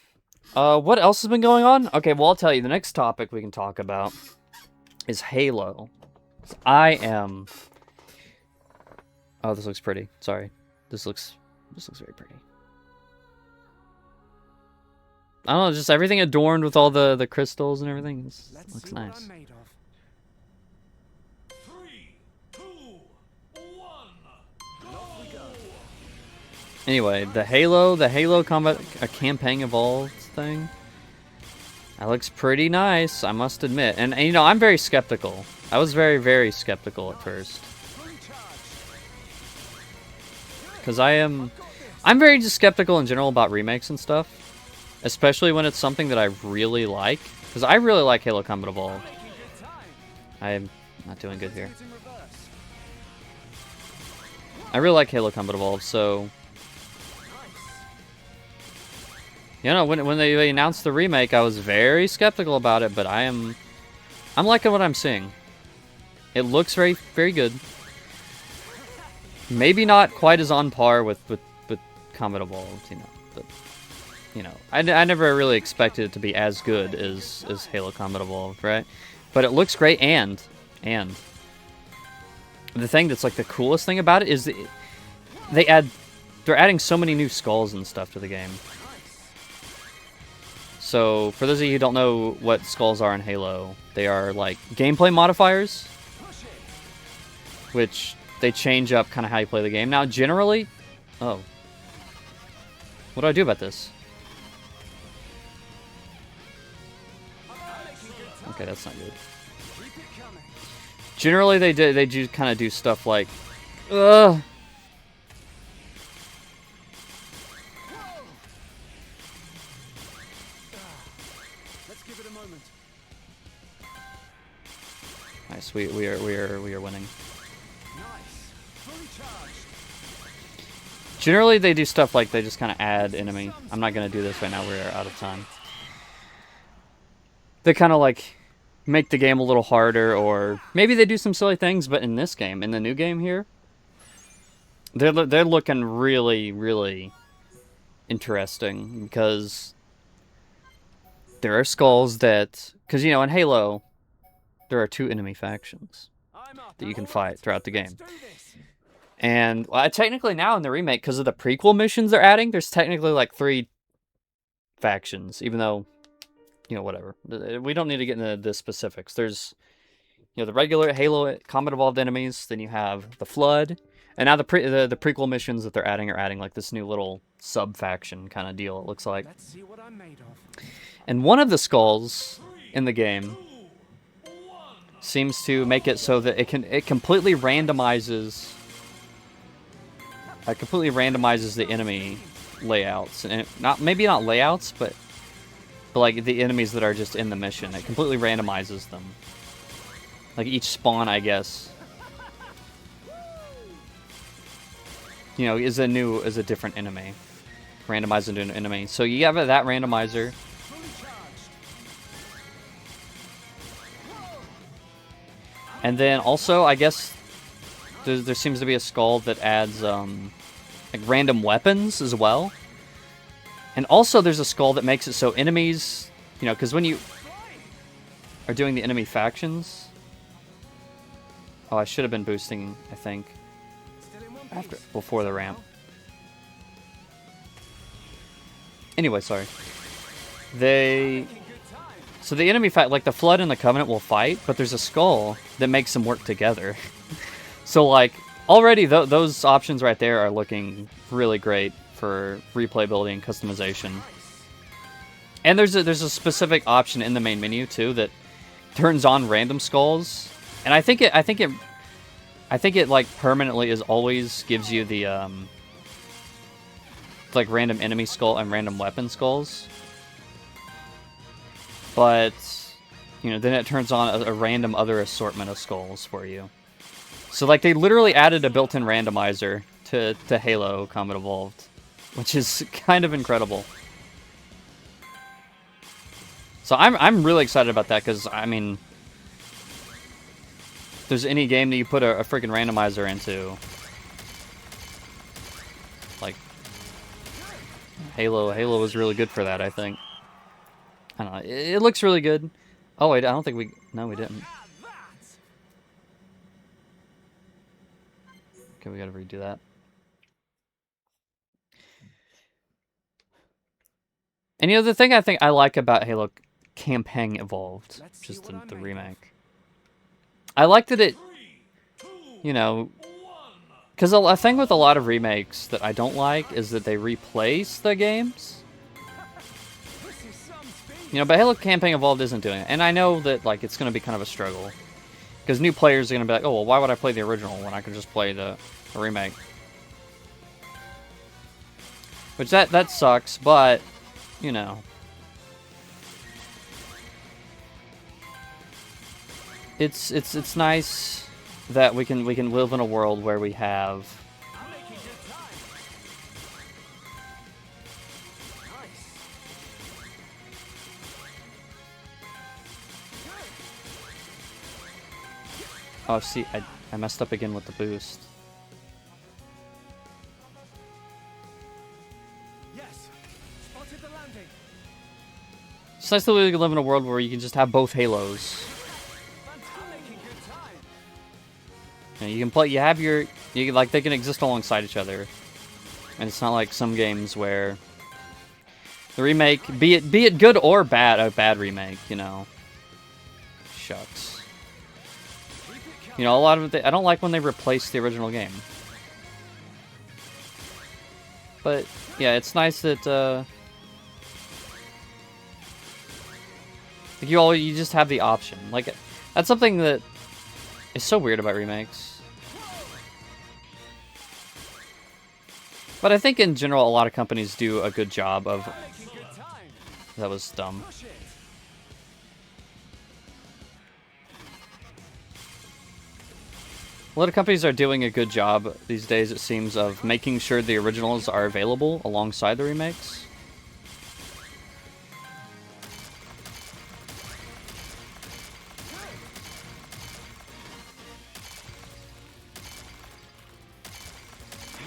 What else has been going on? Okay, well, I'll tell you. The next topic we can talk about is Halo. I am... Oh, this looks pretty. Sorry. This looks very pretty. I don't know, just everything adorned with all the crystals and everything. Let's Looks see nice. what I'm made of. 3, 2, 1. Off we go. Anyway, the Halo combat campaign evolved thing. That looks pretty nice, I must admit. And you know, I'm very skeptical. I was very, very skeptical at first. Fully charged. Because I'm very just skeptical in general about remakes and stuff. Especially when it's something that I really like. Because I really like Halo Combat Evolved. Making good time. I'm not doing good here. Let's get in reverse. I really like Halo Combat Evolved, so... Nice. You know, when they announced the remake, I was very skeptical about it, but I'm liking what I'm seeing. It looks very, very good. Maybe not quite as on par with Combat Evolved, you know, but... You know, I never really expected it to be as good as Halo Combat Evolved, right? But it looks great, and the thing that's like the coolest thing about it is they're adding so many new skulls and stuff to the game. So for those of you who don't know what skulls are in Halo, they are like gameplay modifiers, which they change up kind of how you play the game. Now, generally, oh, what do I do about this? Okay, that's not good. Keep it coming. Generally, they do kind of do stuff like, Let's give it a moment. Nice, we are winning. Nice. Fully charged. Generally, they do stuff like they just kind of add enemy. I'm not gonna do this right now. We're out of time. They kind of like make the game a little harder, or maybe they do some silly things. But in this game, in the new game here, they're looking really, really interesting because there are skulls that, because you know, in Halo, there are 2 enemy factions I'm up. that you can All fight right. throughout the game. Let's do this. And well, technically now in the remake, because of the prequel missions they're adding, there's technically like 3 factions, even though, you know, whatever. We don't need to get into the specifics. There's, you know, the regular Halo Combat Evolved enemies, then you have the Flood, and now the prequel missions that they're adding are adding like this new little sub-faction kind of deal, it looks like. Let's see what I'm made of. And one of the skulls in the game seems to make it so that it completely randomizes the enemy layouts, and maybe not layouts, but like the enemies that are just in the mission. It completely randomizes them. Like each spawn, I guess, you know, is a different enemy, randomized into an enemy. So you have that randomizer. Fully charged. And then also, I guess, there seems to be a skull that adds, like, random weapons as well. And also, there's a skull that makes it so enemies, you know, because when you are doing the enemy factions... Oh, I should have been boosting, I think, Still in one piece. before the ramp. Anyway, sorry. Making good time. So the enemy fight, like the Flood and the Covenant will fight, but there's a skull that makes them work together. So like, already those options right there are looking really great for replayability and customization. And there's a specific option in the main menu too that turns on random skulls, and I think it like permanently is always gives you the like random enemy skull and random weapon skulls. But, you know, then it turns on a random other assortment of skulls for you. So, like, they literally added a built-in randomizer to Halo Combat Evolved, which is kind of incredible. So I'm really excited about that, because, I mean, if there's any game that you put a freaking randomizer into, Halo was really good for that, I think. I don't know. It looks really good. Oh wait, I don't think we. No, we didn't. Okay, we gotta redo that. And you know, the thing I think I like about Halo Campaign Evolved, just the remake. I like that it, you know, because a thing with a lot of remakes that I don't like is that they replace the games. You know, but Halo Campaign Evolved isn't doing it. And I know that, like, it's going to be kind of a struggle. Because new players are going to be like, oh, well, why would I play the original when I could just play the remake? Which, that sucks, but, you know. It's nice that we can live in a world where we have... Oh, see, I messed up again with the boost. Yes. Spotted the landing. It's nice that we can live in a world where you can just have both Halos. You know, you can play, you have your, like, they can exist alongside each other. And it's not like some games where the remake, be it good or bad, a bad remake, you know. Shucks. You know, a lot of it, I don't like when they replace the original game. But, yeah, it's nice that, you just have the option. Like, that's something that is so weird about remakes. But I think in general, a lot of companies do a good job of... That was dumb. A lot of companies are doing a good job these days, it seems, of making sure the originals are available alongside the remakes.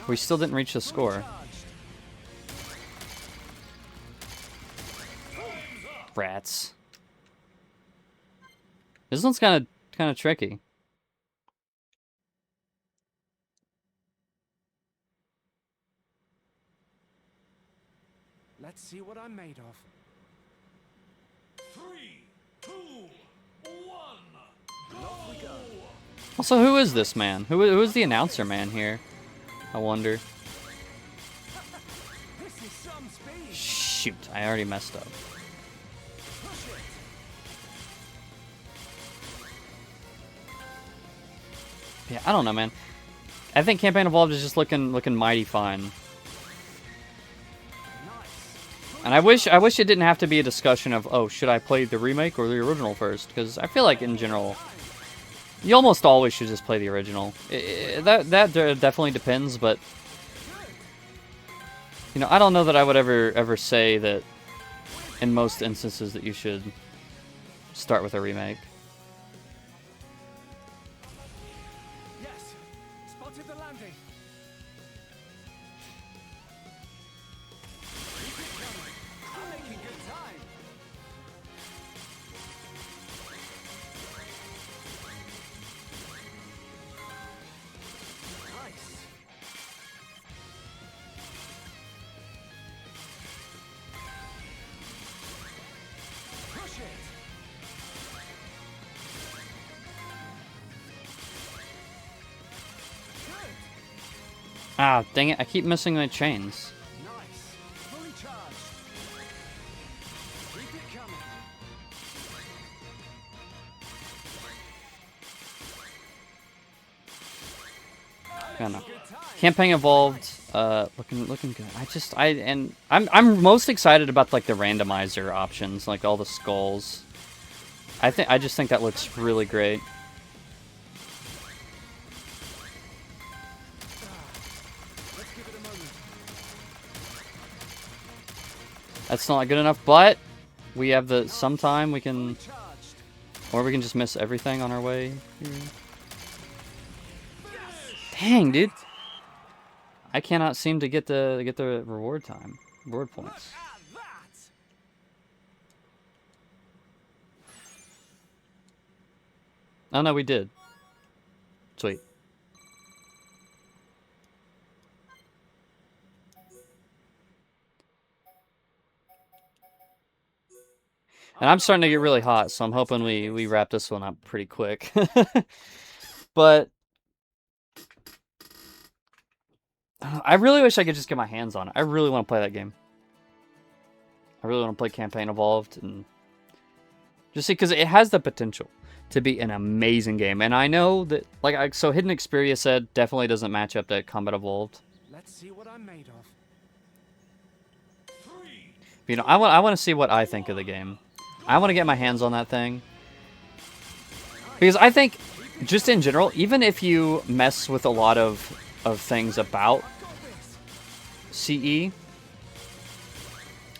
We still didn't reach the score. Rats. This one's kind of tricky. Let's see what I'm made of. 3, 2, 1. Off we go. Also, who is this man? Who is the announcer man here? I wonder. This is some speed. Shoot, I already messed up. Yeah, I don't know, man. I think Campaign Evolved is just looking mighty fine. And I wish it didn't have to be a discussion of, oh, should I play the remake or the original first? Because I feel like in general, you almost always should just play the original. That definitely depends, but you know, I don't know that I would ever say that in most instances that you should start with a remake. Yes. Spotted the landing. Keep it coming. I'm making good time. Nice. Push it. Ah, dang it, I keep missing my chains. Nice. Fully charged. Keep it coming. Kinda. Campaign Evolved, looking good. I'm most excited about like the randomizer options, like all the skulls. I just think that looks really great. Let's give it a moment. That's not good enough, but we have the sometime we can, Charged. or we can just miss everything on our way here. Dang, dude. I cannot seem to get the reward time. Reward points. At that! Oh no, we did. Sweet. And I'm starting to get really hot, so I'm hoping we wrap this one up pretty quick. But I really wish I could just get my hands on it. I really want to play that game. I really want to play Campaign Evolved and just see, because it has the potential to be an amazing game. And I know that, like, so Hidden Xperia said definitely doesn't match up to Combat Evolved. Let's see what I'm made of. You know, I want to see what I think of the game. I want to get my hands on that thing. Because I think, just in general, even if you mess with a lot of things about CE,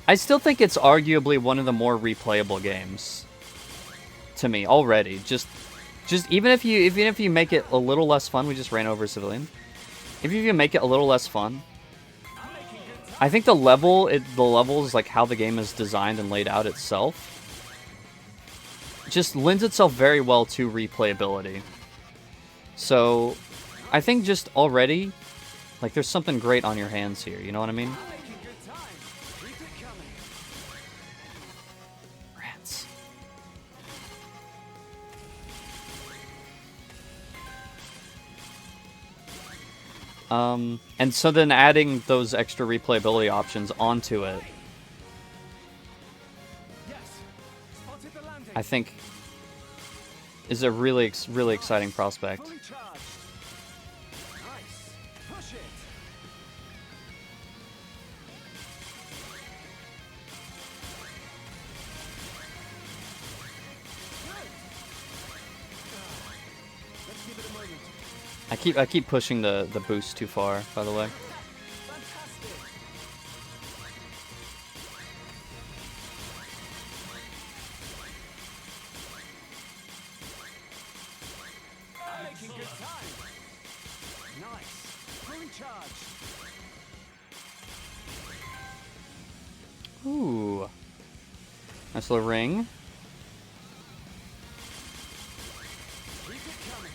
I still think it's arguably one of the more replayable games to me already. Just even if you make it a little less fun, we just ran over a civilian. If you can make it a little less fun, I think the levels, like how the game is designed and laid out itself, just lends itself very well to replayability. So, I think just already, like, there's something great on your hands here, you know what I mean? Rats. And so then adding those extra replayability options onto it, I think, is a really exciting prospect. Fully charged. Nice. Push it. Let's give it a moment. I keep pushing the boost too far, by the way. Fantastic. I'm making good time. Nice. Fully charged. Ooh. Nice little ring. Keep it coming.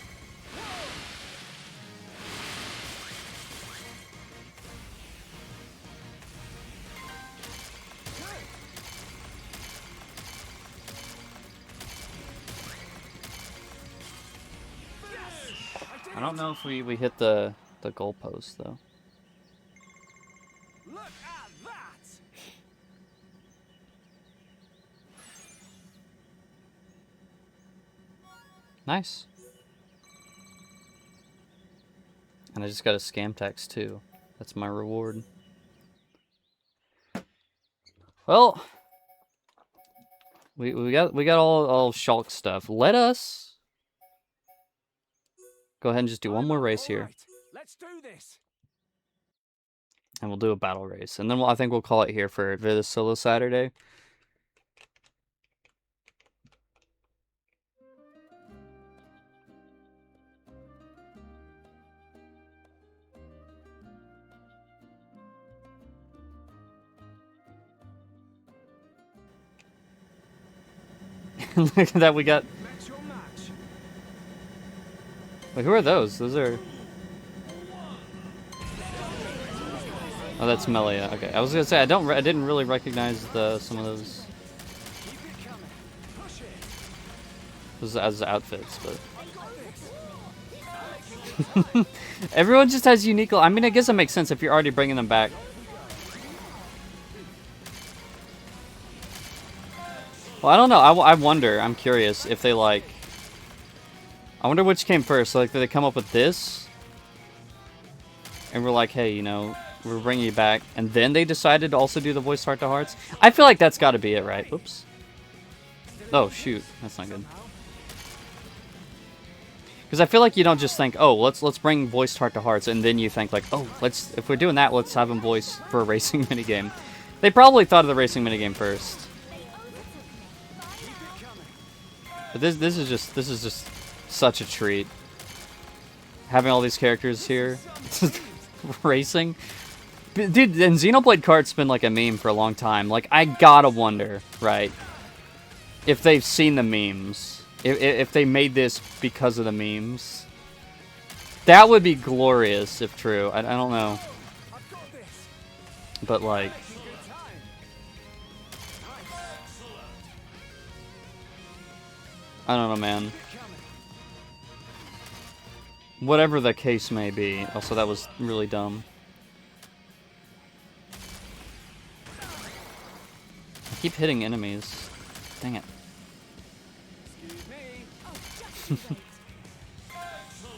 I don't know if we hit the goalpost though. Look at that. Nice. And I just got a scam text too. That's my reward. Well, we got all Shulk stuff. Let us go ahead and just do one more race here, Alright, let's do this. and we'll do a battle race, and then I think we'll call it here for this solo Saturday. Look at that, we got. Match your match. Wait, who are those? Those are. Oh, that's Melia. Okay, I was gonna say I didn't really recognize some of those Keep it coming. Push it. as outfits, but everyone just has unique. I mean, I guess it makes sense if you're already bringing them back. Well, I don't know. I wonder. I'm curious if they like. I wonder which came first. Like, did they come up with this? And we're like, hey, you know, we're bringing you back. And then they decided to also do the voice heart to hearts. I feel like that's got to be it, right? Oops. Oh, shoot. That's not good. Because I feel like you don't just think, oh, let's bring voiced heart to hearts, and then you think like, oh, if we're doing that, let's have them voice for a racing minigame. They probably thought of the racing minigame first. But this is just such a treat. Having all these characters here, racing. Dude, and Xenoblade Kart's been like a meme for a long time. Like, I gotta wonder, right, if they've seen the memes. If they made this because of the memes. That would be glorious if true. I don't know. But, like... I don't know, man. Whatever the case may be. Also, that was really dumb. I keep hitting enemies. Dang it.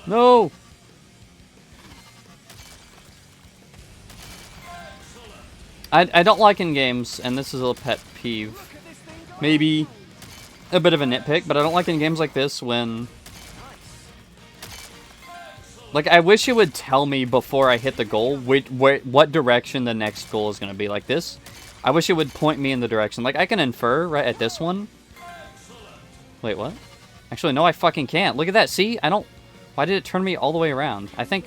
No! I don't like in games, and this is a pet peeve. Maybe a bit of a nitpick, but I don't like in games like this when... Like, I wish it would tell me before I hit the goal what direction the next goal is going to be. Like this, I wish it would point me in the direction. Like, I can infer right at this one. Wait, what? Actually, no, I fucking can't. Look at that. See? I don't... Why did it turn me all the way around? I think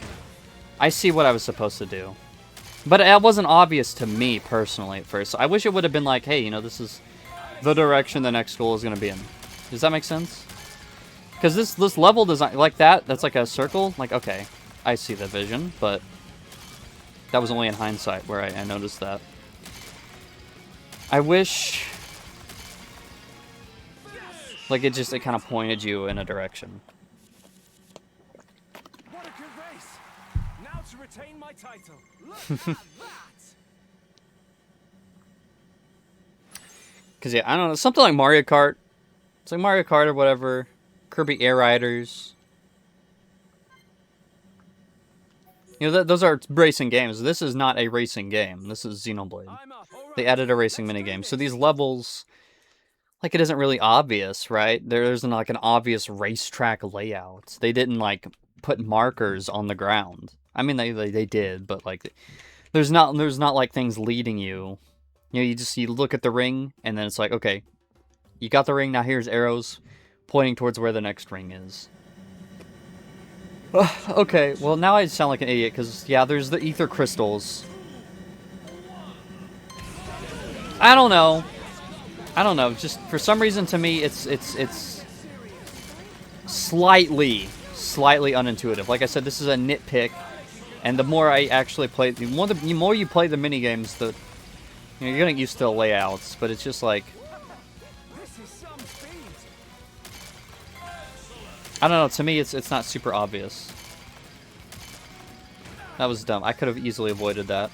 I see what I was supposed to do. But it wasn't obvious to me, personally, at first. So I wish it would have been like, hey, you know, this is the direction the next goal is going to be in. Does that make sense? Because this level design, like that's like a circle. Like, okay, I see the vision, but that was only in hindsight where I noticed that. I wish... Like, it kind of pointed you in a direction. What a good race! Now to retain my title. Look at that! Because, yeah, I don't know, something like Mario Kart. It's like Mario Kart or whatever. Kirby Air Riders. You know, those are racing games. This is not a racing game. This is Xenoblade. They added a racing minigame. So these levels, like, it isn't really obvious, right? There isn't, like, an obvious racetrack layout. They didn't, like, put markers on the ground. I mean, they did, but, like, there's not, like, things leading you. You know, you look at the ring, and then it's like, okay, you got the ring, now here's arrows pointing towards where the next ring is. Okay, well, now I sound like an idiot, because, yeah, there's the ether crystals. I don't know. Just, for some reason, to me, it's slightly unintuitive. Like I said, this is a nitpick, and the more I actually play, the more you play the minigames, you know, you're getting used to the layouts, but it's just like... I don't know, to me it's not super obvious. That was dumb. I could have easily avoided that.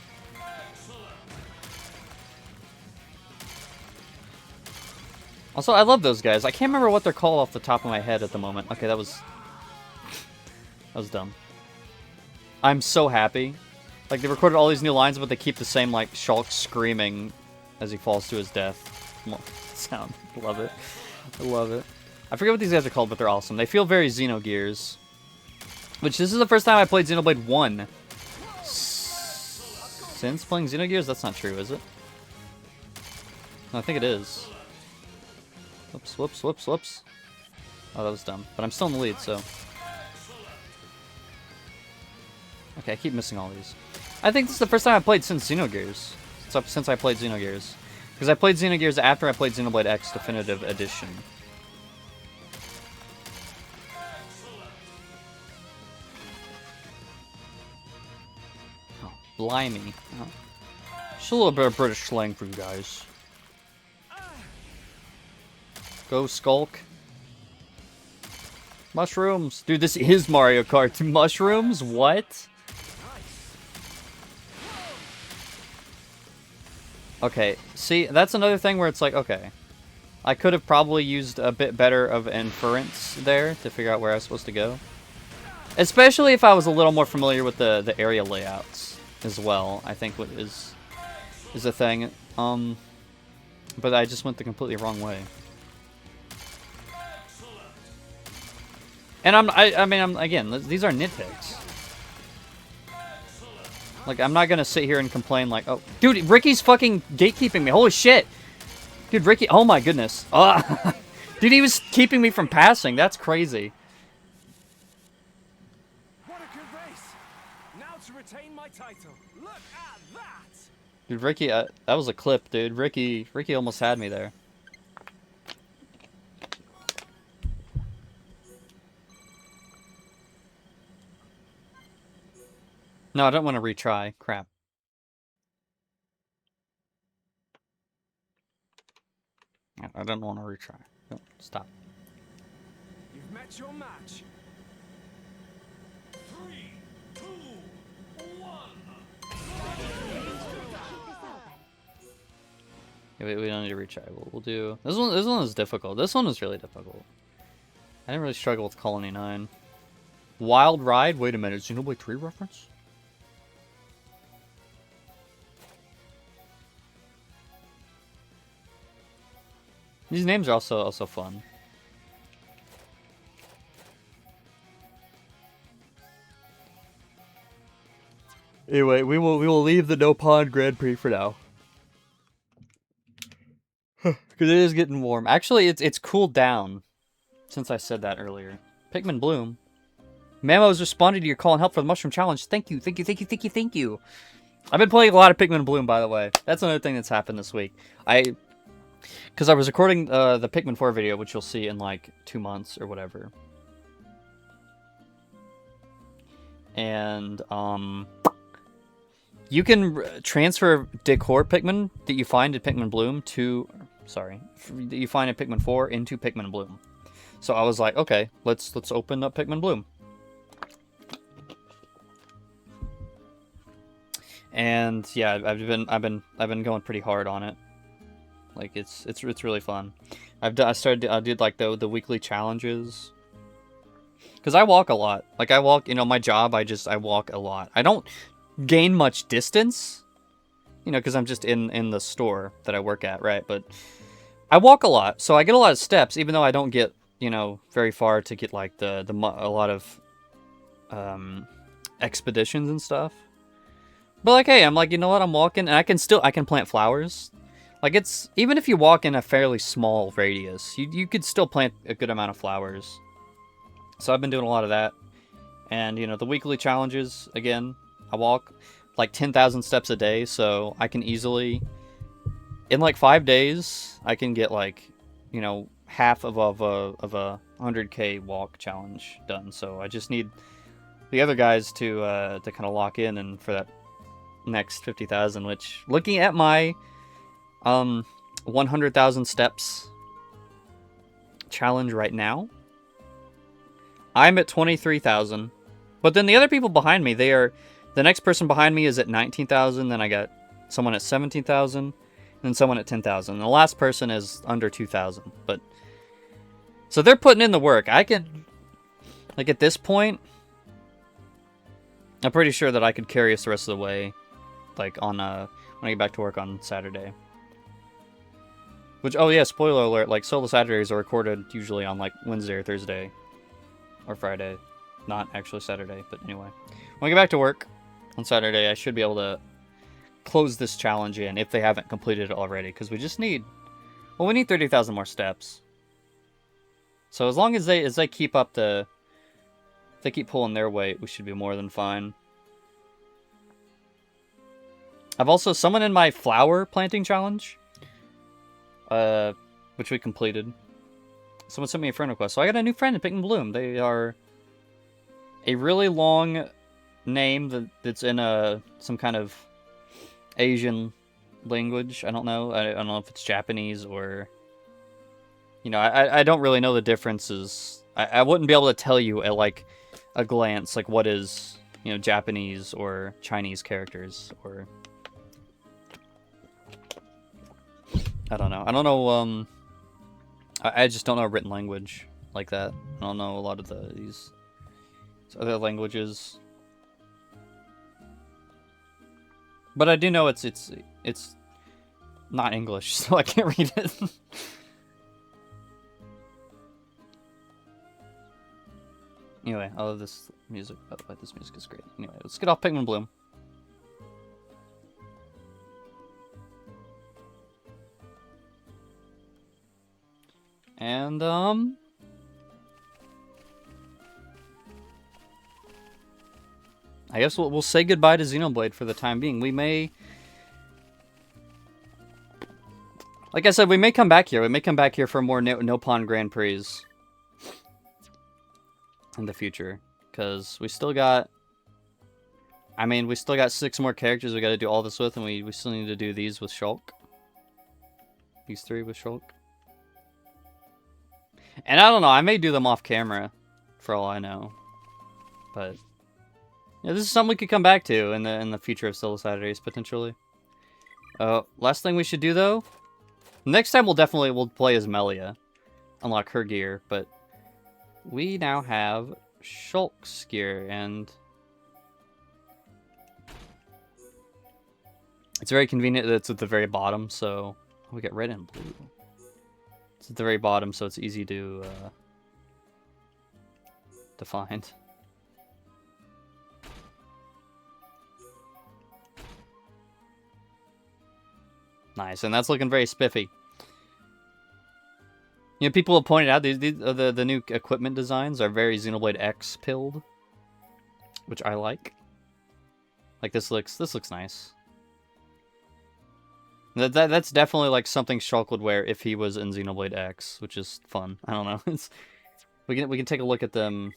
Also, I love those guys. I can't remember what they're called off the top of my head at the moment. Okay, that was dumb. I'm so happy. Like, they recorded all these new lines, but they keep the same, like, Shulk screaming as he falls to his death. Sound. Love it. I love it. I forget what these guys are called, but they're awesome. They feel very Xenogears. Which, this is the first time I played Xenoblade 1. Since playing Xenogears? That's not true, is it? No, I think it is. Whoops, whoops, whoops, whoops. Oh, that was dumb. But I'm still in the lead, so... Okay, I keep missing all these. I think this is the first time I played since Xenogears. Since I played Xenogears. Because I played Xenogears after I played Xenoblade X Definitive Edition. Oh, blimey. Oh. Just a little bit of British slang for you guys. Go Skulk. Mushrooms. Dude, this is Mario Kart. Mushrooms? What? Okay, see, that's another thing where it's like, okay. I could have probably used a bit better of inference there to figure out where I was supposed to go. Especially if I was a little more familiar with the area layouts as well, I think what is a thing. But I just went the completely wrong way. And again, these are nitpicks. Like, I'm not gonna sit here and complain like, oh, dude, Ricky's fucking gatekeeping me. Holy shit. Dude, Ricky, oh my goodness. Dude, he was keeping me from passing. That's crazy. What a good race. Now to retain my title. Look at that! Dude, Ricky, that was a clip, dude. Ricky almost had me there. No, I don't want to retry. Crap. I don't want to retry. No, stop. You've met your match. 3, 2, 1. Yeah, we don't need to retry. We'll do this one. This one is difficult. This one is really difficult. I didn't really struggle with Colony 9. Wild Ride. Wait a minute. Xenoblade 3 reference? These names are also fun. Anyway, we will leave the No Pond Grand Prix for now. Because it is getting warm. Actually, it's cooled down since I said that earlier. Pikmin Bloom. Mamo's responded to your call and help for the Mushroom Challenge. Thank you, thank you, thank you, thank you, thank you. I've been playing a lot of Pikmin Bloom, by the way. That's another thing that's happened this week. Because I was recording the Pikmin 4 video, which you'll see in like 2 months or whatever. And, you can transfer decor Pikmin that you find in Pikmin Bloom to... Sorry. That you find in Pikmin 4 into Pikmin Bloom. So I was like, okay, let's open up Pikmin Bloom. And yeah, I've been going pretty hard on it. Like it's really fun. I did like the weekly challenges. Cause I walk a lot. Like I walk, my job. I walk a lot. I don't gain much distance, because I'm just in the store that I work at, right? But I walk a lot, so I get a lot of steps, even though I don't get very far to get like a lot of expeditions and stuff. But like, hey, I'm like, you know what? I'm walking, and I can plant flowers. Like even if you walk in a fairly small radius, you could still plant a good amount of flowers. So I've been doing a lot of that, and the weekly challenges again. I walk like 10,000 steps a day, so I can easily, in like 5 days, I can get like, half of a 100K walk challenge done. So I just need the other guys to kind of lock in and for that next 50,000. Which, looking at my 100,000 steps challenge right now, I'm at 23,000. But then the other people behind me, the next person behind me is at 19,000, then I got someone at 17,000, and then someone at 10,000. The last person is under 2,000. But so they're putting in the work. I can, like, at this point, I'm pretty sure that I could carry us the rest of the way, like on when I get back to work on Saturday. Which, oh yeah, spoiler alert, like solo Saturdays are recorded usually on like Wednesday or Thursday or Friday, not actually Saturday. But anyway, when I get back to work on Saturday, I should be able to close this challenge in if they haven't completed it already, because we just need, well, we need 30,000 more steps. So as long as they keep up if they keep pulling their weight, we should be more than fine. I've also someone in my flower planting challenge, which we completed. Someone sent me a friend request, so I got a new friend in Pikmin Bloom. They are a really long name that's in some kind of Asian language. I don't know. I don't know if it's Japanese or, I don't really know the differences. I wouldn't be able to tell you at like a glance like what is Japanese or Chinese characters, or I don't know. I just don't know a written language like that. I don't know a lot of these other languages. But I do know it's not English, so I can't read it. Anyway, I love this music. By the way, this music is great. Anyway, let's get off Pikmin Bloom. And, I guess we'll say goodbye to Xenoblade for the time being. We may Like I said, we may come back here. We may come back here for more Nopon Grand Prix in the future, because we still got. I mean, we still got 6 more characters we got to do all this with, and we still need to do these with Shulk. These 3 with Shulk. And I don't know. I may do them off camera, for all I know. But yeah, this is something we could come back to in the future of Solo Saturdays potentially. Last thing we should do though. Next time we'll play as Melia, unlock her gear. But we now have Shulk's gear, and it's very convenient that it's at the very bottom. So we get red and blue. It's at the very bottom, so it's easy to find. Nice, and that's looking very spiffy. You know, people have pointed out the new equipment designs are very Xenoblade X pilled, which I like. Like this looks nice. That's definitely like something Shulk would wear if he was in Xenoblade X, which is fun. I don't know. we can take a look at them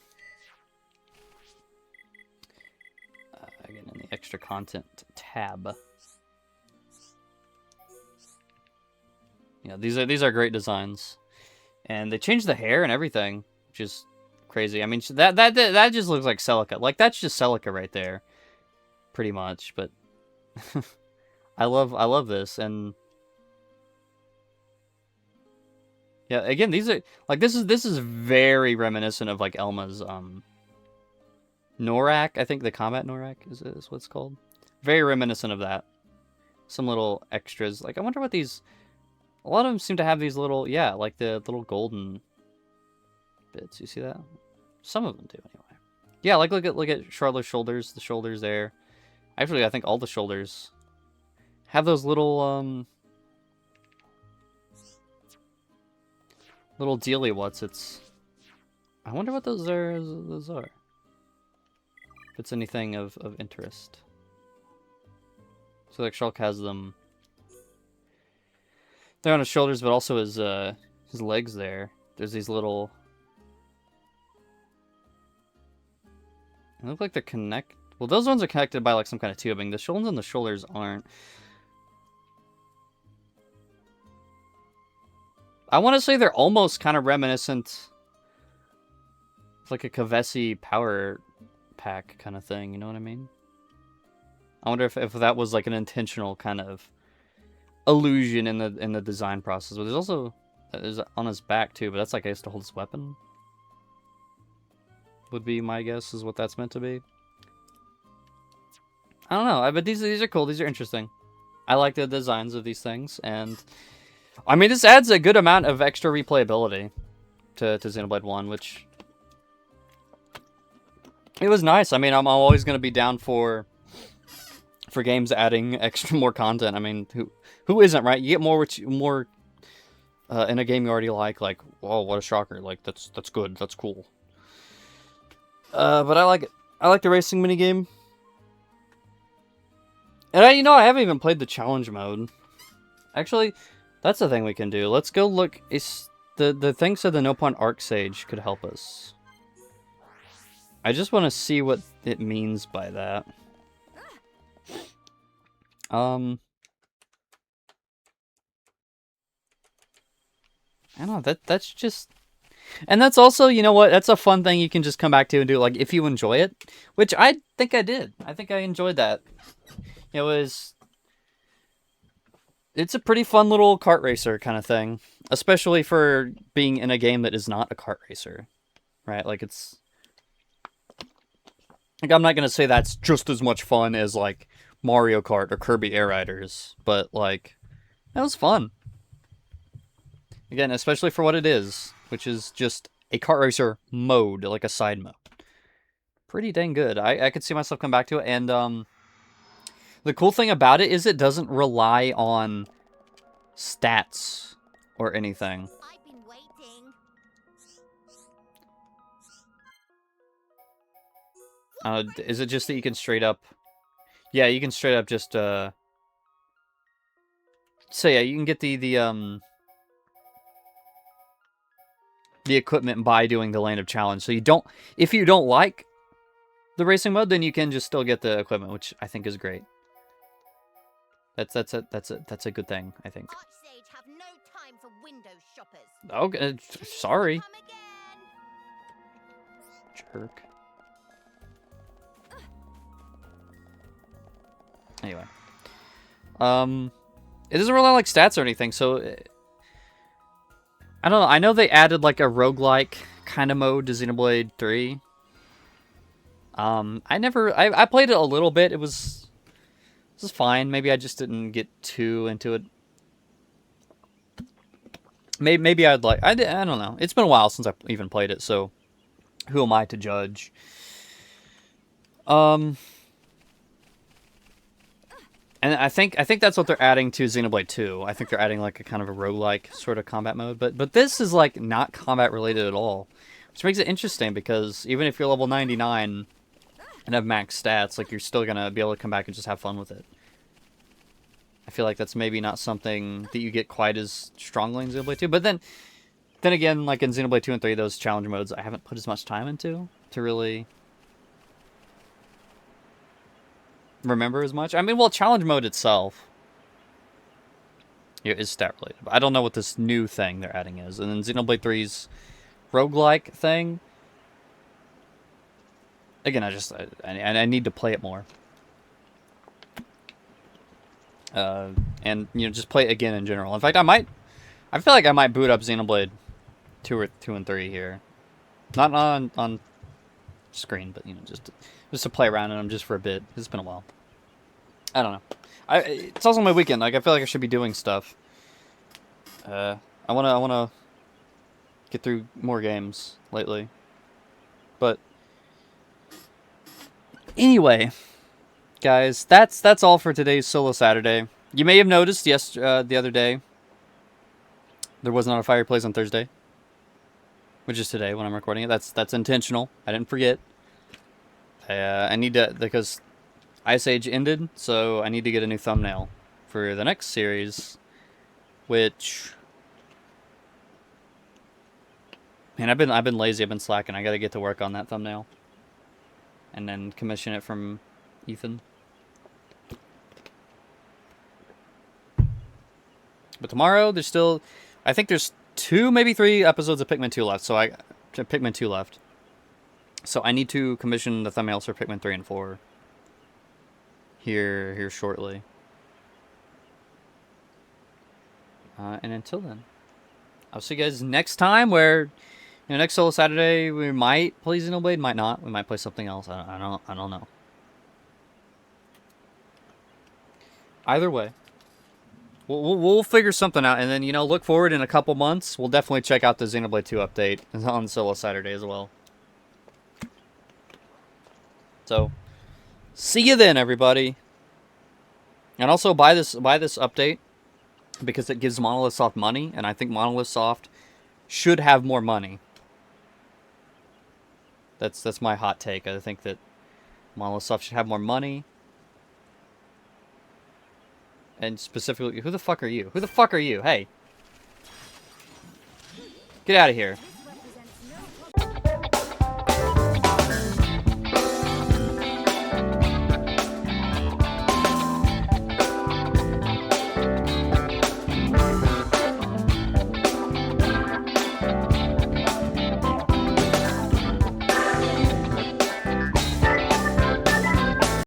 again in the extra content tab. Yeah, these are great designs, and they changed the hair and everything, which is crazy. I mean, that just looks like Celica. Like that's just Celica right there, pretty much. But I love this, and yeah, again, these are like this is very reminiscent of like Elma's Norak. I think the combat Norak is what it's called. Very reminiscent of that. Some little extras. Like I wonder what these. A lot of them seem to have these little, yeah, like the little golden bits. You see that? Some of them do, anyway. Yeah, like look at Charlotte's shoulders. The shoulders there. Actually, I think all the shoulders have those little little dealy what's it's. I wonder what those are. If it's anything of interest. So like Shulk has them. They're on his shoulders, but also his legs there. There's these little. They look like they're connected. Well, those ones are connected by like some kind of tubing. The ones on the shoulders aren't. I want to say they're almost kind of reminiscent. It's like a Kavesi power pack kind of thing. You know what I mean? I wonder if that was like an intentional kind of illusion in the design process. But there's also on his back too, but that's like I guess to hold his weapon. Would be my guess is what that's meant to be. I don't know, but these are cool. These are interesting. I like the designs of these things, and I mean this adds a good amount of extra replayability to Xenoblade 1, which it was nice. I mean, I'm always gonna be down for games adding more content. I mean, who isn't, right? You get more in a game you already like, whoa, what a shocker. Like, that's good. That's cool. But I like it. I like the racing minigame. And I haven't even played the challenge mode. Actually, that's the thing we can do. Let's go look. The thing said the Nopon Arc Sage could help us. I just want to see what it means by that. I don't know, that's just... And that's also, you know what, that's a fun thing you can just come back to and do, like, if you enjoy it. Which I think I did. I think I enjoyed that. It's a pretty fun little kart racer kind of thing. Especially for being in a game that is not a kart racer. Right, like it's... Like, I'm not gonna say that's just as much fun as, like, Mario Kart or Kirby Air Riders, but like that was fun. Again, especially for what it is, which is just a kart racer mode, like a side mode. Pretty dang good. I could see myself come back to it, and the cool thing about it is it doesn't rely on stats or anything. I've been waiting. Is it just that you can straight up... Yeah, you can straight up just, So yeah, you can get the equipment by doing the Land of Challenge. So you don't, if you don't like the racing mode, then you can just still get the equipment, which I think is great. That's a good thing, I think. Archsage have no time for window shoppers. Okay, sorry. Come again. Jerk. Anyway. It doesn't really like stats or anything, so I don't know. I know they added like a roguelike kind of mode to Xenoblade 3. I played it a little bit. It was fine. Maybe I just didn't get too into it. Maybe I'd like, I don't know. It's been a while since I even played it, so who am I to judge? And I think that's what they're adding to Xenoblade 2. I think they're adding like a kind of a roguelike sort of combat mode, but this is like not combat related at all, which makes it interesting because even if you're level 99 and have max stats, like you're still gonna be able to come back and just have fun with it. I feel like that's maybe not something that you get quite as strongly in Xenoblade 2, but then again, like in Xenoblade 2 and 3, those challenge modes I haven't put as much time into to really remember as much. I mean, well, challenge mode itself is stat related, but I don't know what this new thing they're adding is. And then Xenoblade 3's roguelike thing, again, I need to play it more. And you know, just play it again in general. In fact, I feel like I might boot up Xenoblade 2 and 3 here, not on screen, but you know, just to play around in them just for a bit. It's been a while. I don't know. It's also my weekend. Like I feel like I should be doing stuff. I wanna get through more games lately. But anyway, guys, that's all for today's Solo Saturday. You may have noticed the other day there was not a Fireplace on Thursday, which is today when I'm recording it. That's intentional. I didn't forget. I need to, because Ice Age ended, so I need to get a new thumbnail for the next series, which, man, I've been lazy, I've been slacking. I got to get to work on that thumbnail, and then commission it from Ethan. But tomorrow there's still, I think there's 2, maybe 3 episodes of Pikmin 2 left. So Pikmin 2 left. So I need to commission the thumbnails for Pikmin 3 and 4 here shortly. And until then, I'll see you guys next time. Where, you know, next Solo Saturday we might play Xenoblade, might not. We might play something else. I don't know. Either way, we'll figure something out, and then, you know, look forward in a couple months. We'll definitely check out the Xenoblade 2 update on Solo Saturday as well. So, see you then, everybody. And also buy this update because it gives Monolith Soft money, and I think Monolith Soft should have more money. That's my hot take. I think that Monolith Soft should have more money. And specifically, who the fuck are you? Who the fuck are you? Hey. Get out of here.